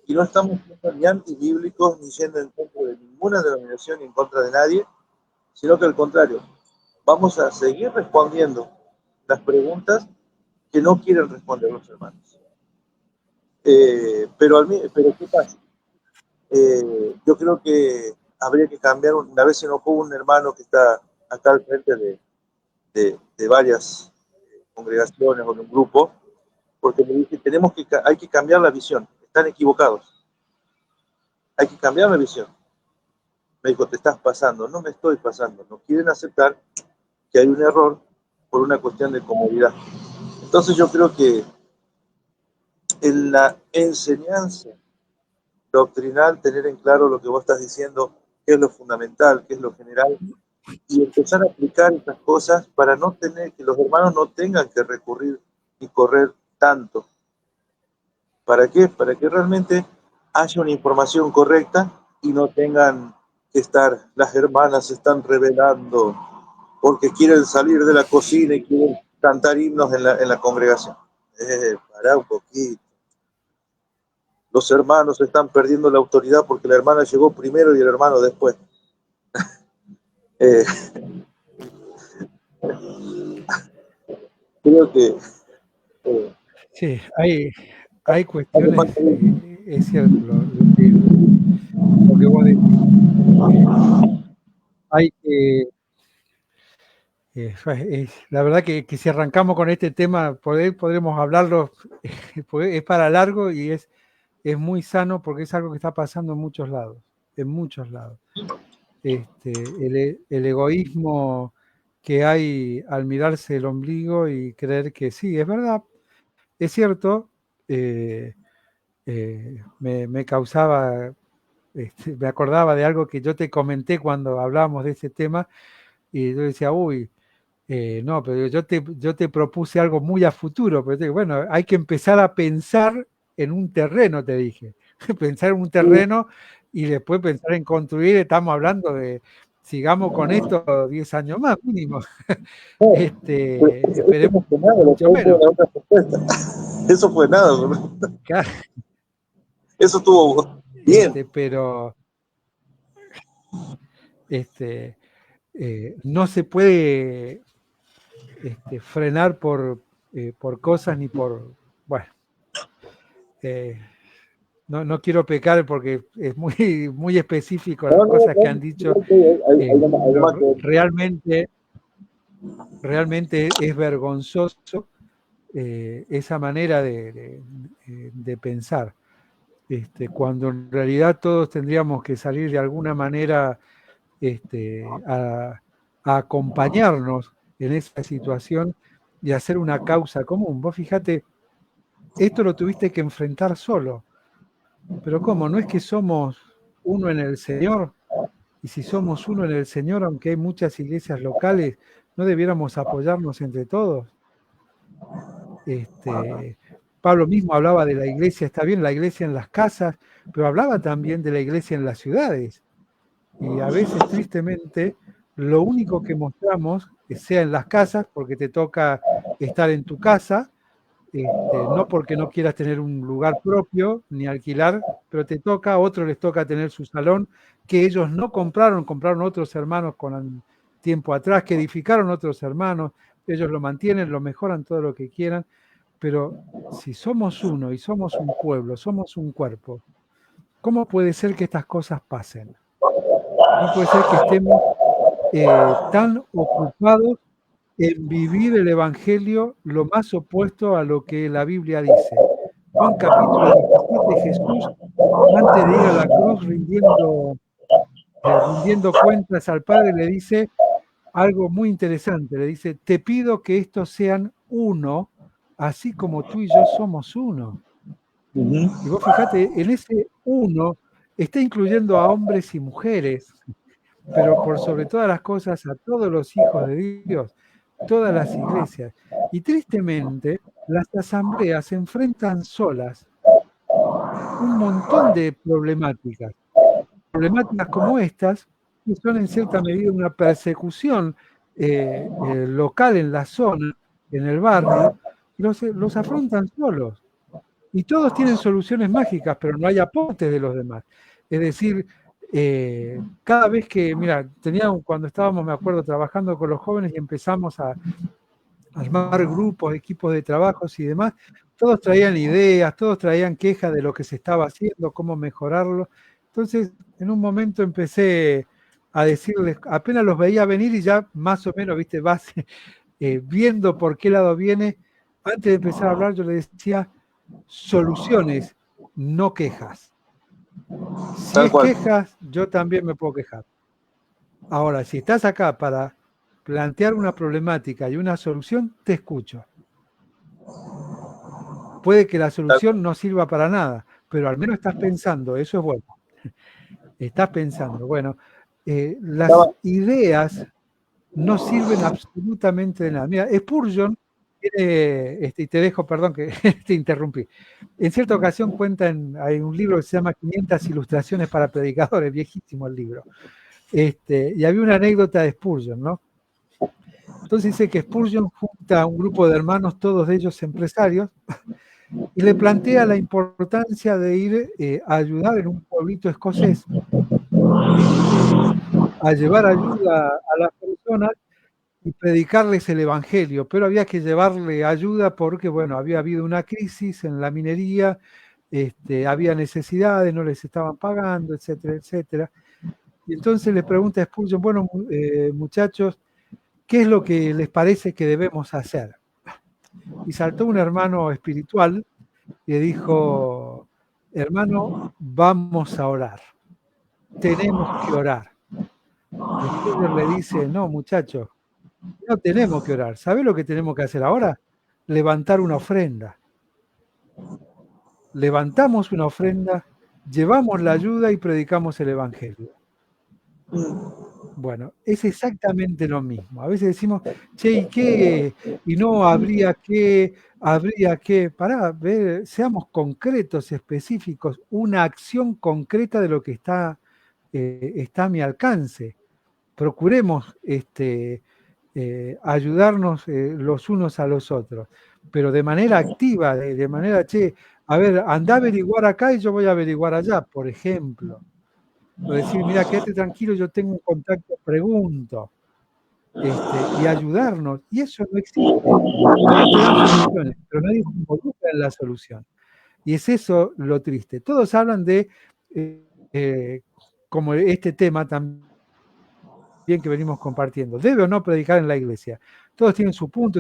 y no estamos siendo ni antibíblicos ni yendo en contra de ninguna denominación ni en contra de nadie, sino que al contrario, vamos a seguir respondiendo las preguntas que no quieren responder los hermanos. Pero ¿qué pasa? Yo creo que habría que cambiar. Una vez se enojó un hermano que está acá al frente de varias congregaciones o de un grupo, porque me dice, hay que cambiar la visión, están equivocados, hay que cambiar la visión. Me dijo, te estás pasando. No me estoy pasando, no quieren aceptar que hay un error por una cuestión de comodidad. Entonces yo creo que en la enseñanza doctrinal, tener en claro lo que vos estás diciendo, qué es lo fundamental, qué es lo general, y empezar a aplicar estas cosas para no tener, que los hermanos no tengan que recurrir y correr tanto. ¿Para qué? Para que realmente haya una información correcta y no tengan que estar, las hermanas se están rebelando porque quieren salir de la cocina y quieren cantar himnos en la congregación. Pará un poquito. Los hermanos están perdiendo la autoridad porque la hermana llegó primero y el hermano después. Creo que... Sí, hay cuestiones, es cierto, lo que vos decís. Hay que... la verdad que si arrancamos con este tema, podremos hablarlo, es para largo y es muy sano porque es algo que está pasando en muchos lados, en muchos lados. El egoísmo que hay al mirarse el ombligo y creer que sí, es verdad, es cierto, me causaba, me acordaba de algo que yo te comenté cuando hablábamos de ese tema y yo decía, uy, no, pero yo te propuse algo muy a futuro, pero te digo, bueno, hay que empezar a pensar en un terreno, te dije, pensar en un terreno y después pensar en construir, estamos hablando de, sigamos con esto 10 años más mínimo, esperemos mucho menos. Eso fue nada, eso estuvo bien. Pero no se puede frenar por cosas ni por, bueno, no quiero pecar porque es muy específico las cosas que han dicho, pero realmente es vergonzoso esa manera de pensar, cuando en realidad todos tendríamos que salir de alguna manera a acompañarnos en esa situación y hacer una causa común. Vos fíjate, esto lo tuviste que enfrentar solo, pero ¿cómo? ¿No es que somos uno en el Señor? Y si somos uno en el Señor, aunque hay muchas iglesias locales, ¿no debiéramos apoyarnos entre todos? Pablo mismo hablaba de la iglesia, está bien, la iglesia en las casas, pero hablaba también de la iglesia en las ciudades. Y a veces, tristemente, lo único que mostramos, sea en las casas, porque te toca estar en tu casa, no porque no quieras tener un lugar propio ni alquilar, pero te toca, a otros les toca tener su salón, que ellos no compraron otros hermanos con tiempo atrás, que edificaron otros hermanos, ellos lo mantienen, lo mejoran todo lo que quieran, pero si somos uno y somos un pueblo, somos un cuerpo, ¿cómo puede ser que estas cosas pasen? No puede ser que estemos tan ocupados en vivir el Evangelio lo más opuesto a lo que la Biblia dice. Juan capítulo 17, Jesús, antes de ir a la cruz rindiendo cuentas al Padre, le dice algo muy interesante. Le dice, te pido que estos sean uno, así como tú y yo somos uno. Y vos fíjate, en ese uno está incluyendo a hombres y mujeres, pero por sobre todas las cosas a todos los hijos de Dios, todas las iglesias. Y tristemente, las asambleas se enfrentan solas un montón de problemáticas. Problemáticas como estas, que son en cierta medida una persecución local en la zona, en el barrio, y los afrontan solos. Y todos tienen soluciones mágicas, pero no hay aportes de los demás. Es decir, cada vez que, mira, cuando estábamos, me acuerdo, trabajando con los jóvenes y empezamos a armar grupos, equipos de trabajos y demás, todos traían ideas, todos traían quejas de lo que se estaba haciendo, cómo mejorarlo. Entonces, en un momento empecé a decirles, apenas los veía venir y ya más o menos, viste, vas viendo por qué lado viene. Antes de empezar a hablar, yo les decía, soluciones, no quejas. Si Tal es cual. quejas, yo también me puedo quejar. Ahora, si estás acá para plantear una problemática y una solución, te escucho. Puede que la solución no sirva para nada, pero al menos estás pensando, eso es bueno. Estás pensando, bueno, las ideas no sirven absolutamente de nada. Mira, Spurgeon tiene, y te dejo, perdón que te interrumpí. En cierta ocasión hay un libro que se llama 500 ilustraciones para predicadores, viejísimo el libro. Y había una anécdota de Spurgeon, ¿no? Entonces dice que Spurgeon junta a un grupo de hermanos, todos ellos empresarios, y le plantea la importancia de ir a ayudar en un pueblito escocés, a llevar ayuda a las personas y predicarles el evangelio, pero había que llevarle ayuda porque, bueno, había habido una crisis en la minería, había necesidades, no les estaban pagando, etcétera, etcétera. Y entonces le pregunta a Spurgeon, bueno, muchachos, ¿qué es lo que les parece que debemos hacer? Y saltó un hermano espiritual y dijo, hermano, vamos a orar, tenemos que orar. Y Spurgeon le dice, no, muchachos, no tenemos que orar. ¿Sabés lo que tenemos que hacer ahora? Levantar una ofrenda. Levantamos una ofrenda, llevamos la ayuda y predicamos el evangelio. Bueno, es exactamente lo mismo. A veces decimos, che, ¿y qué? Y no habría que, pará, seamos concretos, específicos, una acción concreta de lo que está a mi alcance. Procuremos ayudarnos los unos a los otros, pero de manera activa, de manera, che, a ver, anda a averiguar acá y yo voy a averiguar allá, por ejemplo. O decir, mira, quédate tranquilo, yo tengo un contacto, pregunto, y ayudarnos. Y eso no existe. Todos te dan soluciones, pero nadie se involucra en la solución. Y es eso lo triste. Todos hablan de, como este tema también que venimos compartiendo, ¿debe o no predicar en la iglesia? Todos tienen su punto,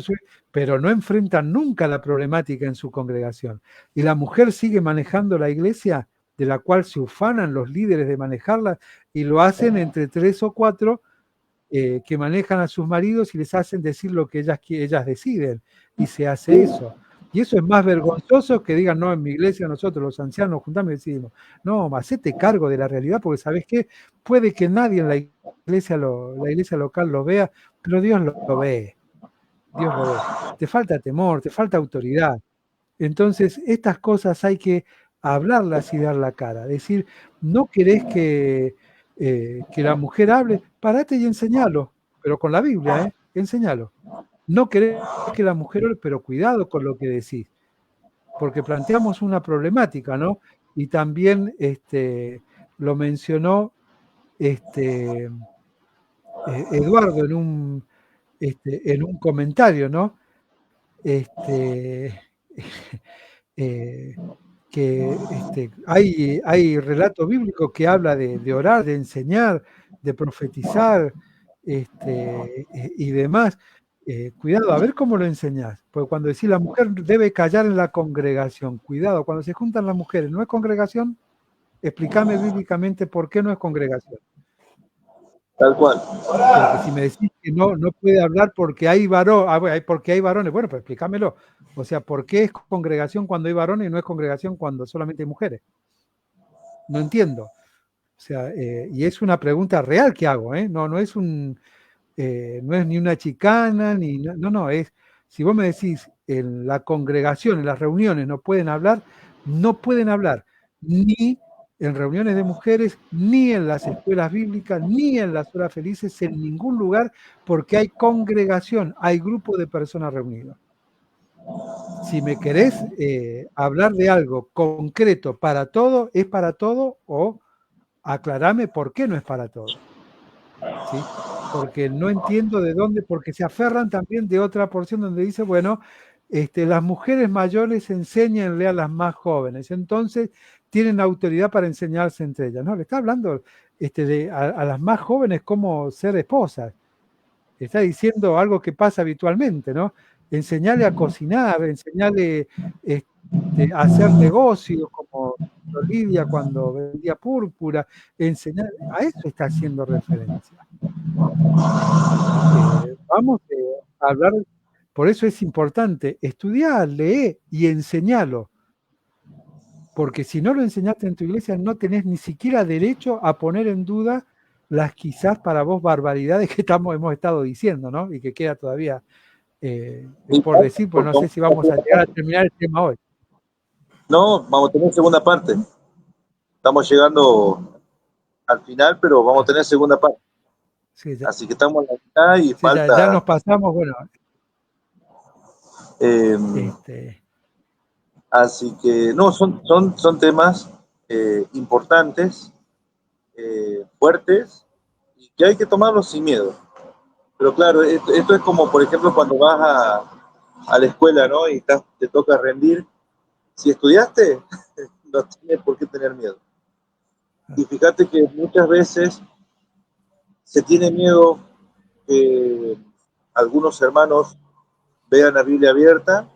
pero no enfrentan nunca la problemática en su congregación. Y la mujer sigue manejando la iglesia, de la cual se ufanan los líderes de manejarla, y lo hacen entre 3 o 4 que manejan a sus maridos y les hacen decir lo que ellas deciden, y se hace eso. Y eso es más vergonzoso que digan, no, en mi iglesia nosotros los ancianos nos juntamos y decidimos. No, hacete cargo de la realidad, porque ¿sabés qué? Puede que nadie en la iglesia local lo vea, pero Dios lo ve. Dios lo ve. Te falta temor, te falta autoridad. Entonces, estas cosas hay que hablarlas y dar la cara. Decir, no querés que la mujer hable, parate y enseñalo, pero con la Biblia, enseñalo. No querés que la mujer hable, pero cuidado con lo que decís, porque planteamos una problemática, ¿no? Y también lo mencionó Eduardo en un comentario, ¿no? Que hay relato bíblico que habla de orar, de enseñar, de profetizar y demás. Cuidado, a ver cómo lo enseñás. Porque cuando decís la mujer debe callar en la congregación, cuidado, cuando se juntan las mujeres, ¿no es congregación? Explícame bíblicamente por qué no es congregación. Tal cual. Porque si me decís que no puede hablar porque hay varones, bueno, pues explícamelo. O sea, ¿por qué es congregación cuando hay varones y no es congregación cuando solamente hay mujeres? No entiendo. O sea, y es una pregunta real que hago, ¿eh? No es no es ni una chicana, no, es, si vos me decís en la congregación, en las reuniones no pueden hablar, no pueden hablar. ni en reuniones de mujeres, ni en las escuelas bíblicas, ni en las horas felices, en ningún lugar, porque hay congregación, hay grupo de personas reunidas. Si me querés hablar de algo concreto para todo, ¿es para todo? O aclarame por qué no es para todo. ¿Sí? Porque no entiendo de dónde, porque se aferran también de otra porción donde dice, bueno, las mujeres mayores enséñenle a las más jóvenes, entonces tienen autoridad para enseñarse entre ellas. No, le está hablando a las más jóvenes cómo ser esposas. Le está diciendo algo que pasa habitualmente, ¿no? Enseñarle a cocinar, enseñarle a hacer negocios, como Lidia cuando vendía púrpura, enseñar, a eso está haciendo referencia. Vamos a hablar, por eso es importante estudiar, leer y enseñarlo, porque si no lo enseñaste en tu iglesia no tenés ni siquiera derecho a poner en duda las quizás para vos barbaridades que hemos estado diciendo, ¿no? Y que queda todavía por decir, pues no sé si vamos a llegar a terminar el tema hoy. No, vamos a tener segunda parte. Estamos llegando al final, pero vamos a tener segunda parte. Sí, así que estamos en la mitad y sí, falta... ya nos pasamos, bueno. Así que, no, son temas importantes, fuertes, y que hay que tomarlos sin miedo. Pero claro, esto es como, por ejemplo, cuando vas a la escuela, ¿no? Y te toca rendir. Si estudiaste, no tienes por qué tener miedo. Y fíjate que muchas veces se tiene miedo que algunos hermanos vean la Biblia abierta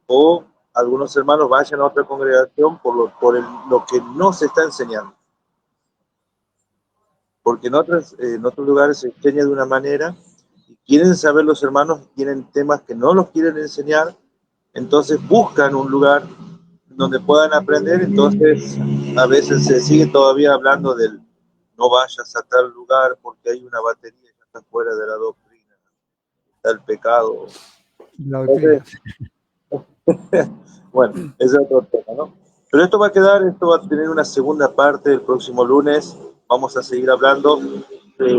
o algunos hermanos vayan a otra congregación por lo que no se está enseñando. Porque en otros lugares se enseña de una manera y quieren saber los hermanos, tienen temas que no los quieren enseñar, entonces buscan un lugar donde puedan aprender. Entonces a veces se sigue todavía hablando del no vayas a tal lugar porque hay una batería que está fuera de la doctrina, está el pecado. La doctrina. Bueno, ese es otro tema, ¿no? Pero esto va a tener una segunda parte el próximo lunes. Vamos a seguir hablando de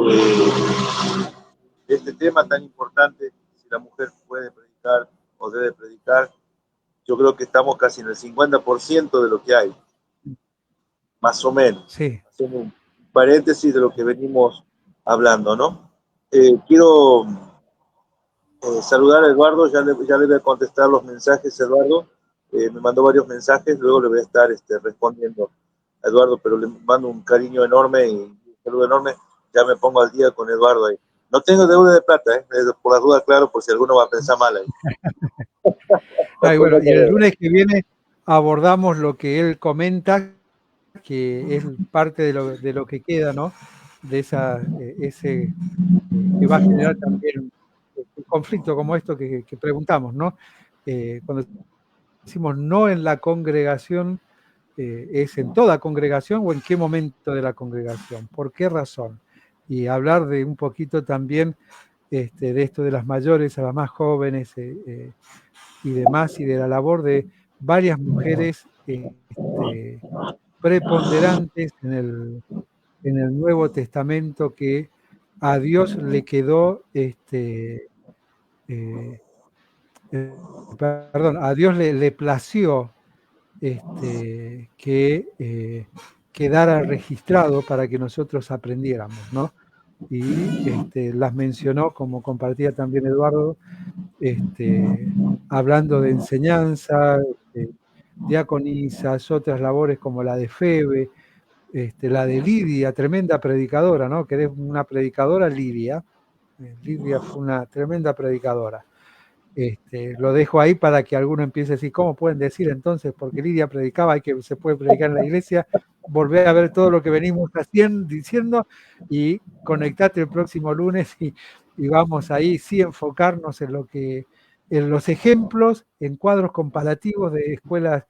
este tema tan importante, si la mujer puede predicar o debe predicar. Yo creo que estamos casi en el 50% de lo que hay, más o menos. Sí. Hacemos un paréntesis de lo que venimos hablando, ¿no? Quiero saludar a Eduardo, ya le voy a contestar los mensajes, Eduardo. Me mandó varios mensajes, luego le voy a estar respondiendo a Eduardo, pero le mando un cariño enorme y un saludo enorme. Ya me pongo al día con Eduardo ahí. No tengo deuda de plata, por las dudas, claro, por si alguno va a pensar mal ahí. Bueno, y el lunes que viene abordamos lo que él comenta, que es parte de lo que queda, ¿no? De ese que va a generar también un conflicto como esto que preguntamos, ¿no? Cuando decimos no en la congregación, ¿es en toda congregación o en qué momento de la congregación? ¿Por qué razón? Y hablar de un poquito también de esto de las mayores a las más jóvenes y demás, y de la labor de varias mujeres preponderantes en el Nuevo Testamento que a Dios le quedó, a Dios le plació que quedara registrado para que nosotros aprendiéramos, ¿no? Y las mencionó, como compartía también Eduardo, hablando de enseñanza, diaconisas, otras labores como la de Febe, la de Lidia, tremenda predicadora, ¿no? Que es una predicadora, Lidia. Lidia fue una tremenda predicadora. Lo dejo ahí para que alguno empiece a decir, ¿cómo pueden decir entonces? Porque Lidia predicaba, hay que se puede predicar en la iglesia, volver a ver todo lo que venimos diciendo y conectate el próximo lunes y vamos ahí sí enfocarnos en los ejemplos, en cuadros comparativos de escuelas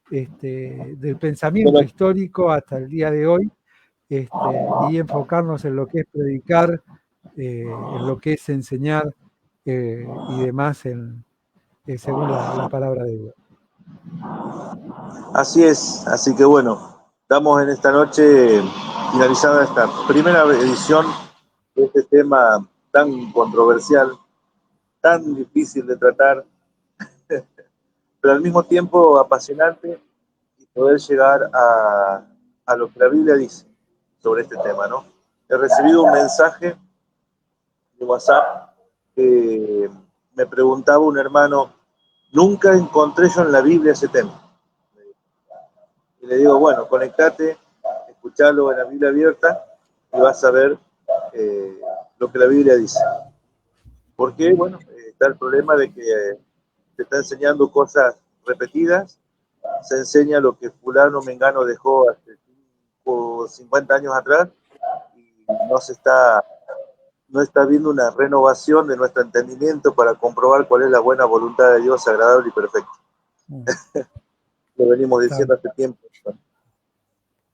del pensamiento histórico hasta el día de hoy, y enfocarnos en lo que es predicar, en lo que es enseñar y demás según la palabra de Dios. Así es, así que bueno, estamos en esta noche finalizada esta primera edición de este tema tan controversial, tan difícil de tratar, pero al mismo tiempo apasionante y poder llegar a lo que la Biblia dice sobre este tema, ¿no? He recibido un mensaje de WhatsApp que me preguntaba un hermano, nunca encontré yo en la Biblia ese tema. Y le digo, bueno, conectate, escuchalo en la Biblia abierta y vas a ver lo que la Biblia dice. Porque, bueno, está el problema de que te está enseñando cosas repetidas, se enseña lo que fulano Mengano dejó hace 50 años atrás y no está viendo una renovación de nuestro entendimiento para comprobar cuál es la buena voluntad de Dios, agradable y perfecta. Lo venimos diciendo hace tiempo.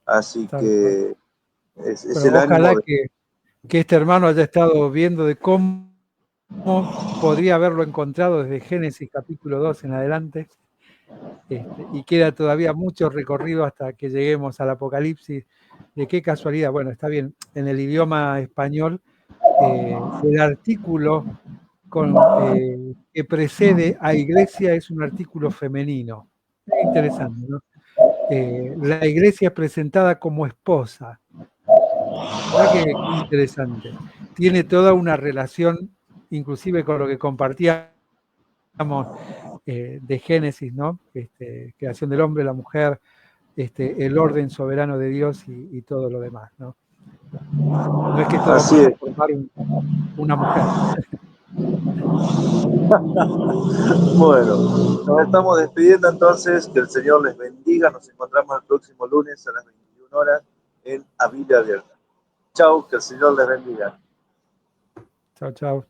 Así que es el ojalá ánimo de... que este hermano haya estado viendo de cómo podría haberlo encontrado desde Génesis capítulo 2 en adelante, y queda todavía mucho recorrido hasta que lleguemos al Apocalipsis. De qué casualidad, bueno, está bien, en el idioma español, el artículo que precede a iglesia es un artículo femenino. Es interesante, ¿no? La iglesia es presentada como esposa. ¿Verdad que interesante? Tiene toda una relación, inclusive con lo que compartíamos de Génesis, ¿no? Creación del hombre, la mujer, el orden soberano de Dios y todo lo demás, ¿no? No es que todos Así vamos a es. formar una mujer. Bueno, nos estamos despidiendo entonces, que el Señor les bendiga, nos encontramos el próximo lunes a las 21 horas en A Biblia Abierta. Chau, que el Señor les bendiga. Chao, chao.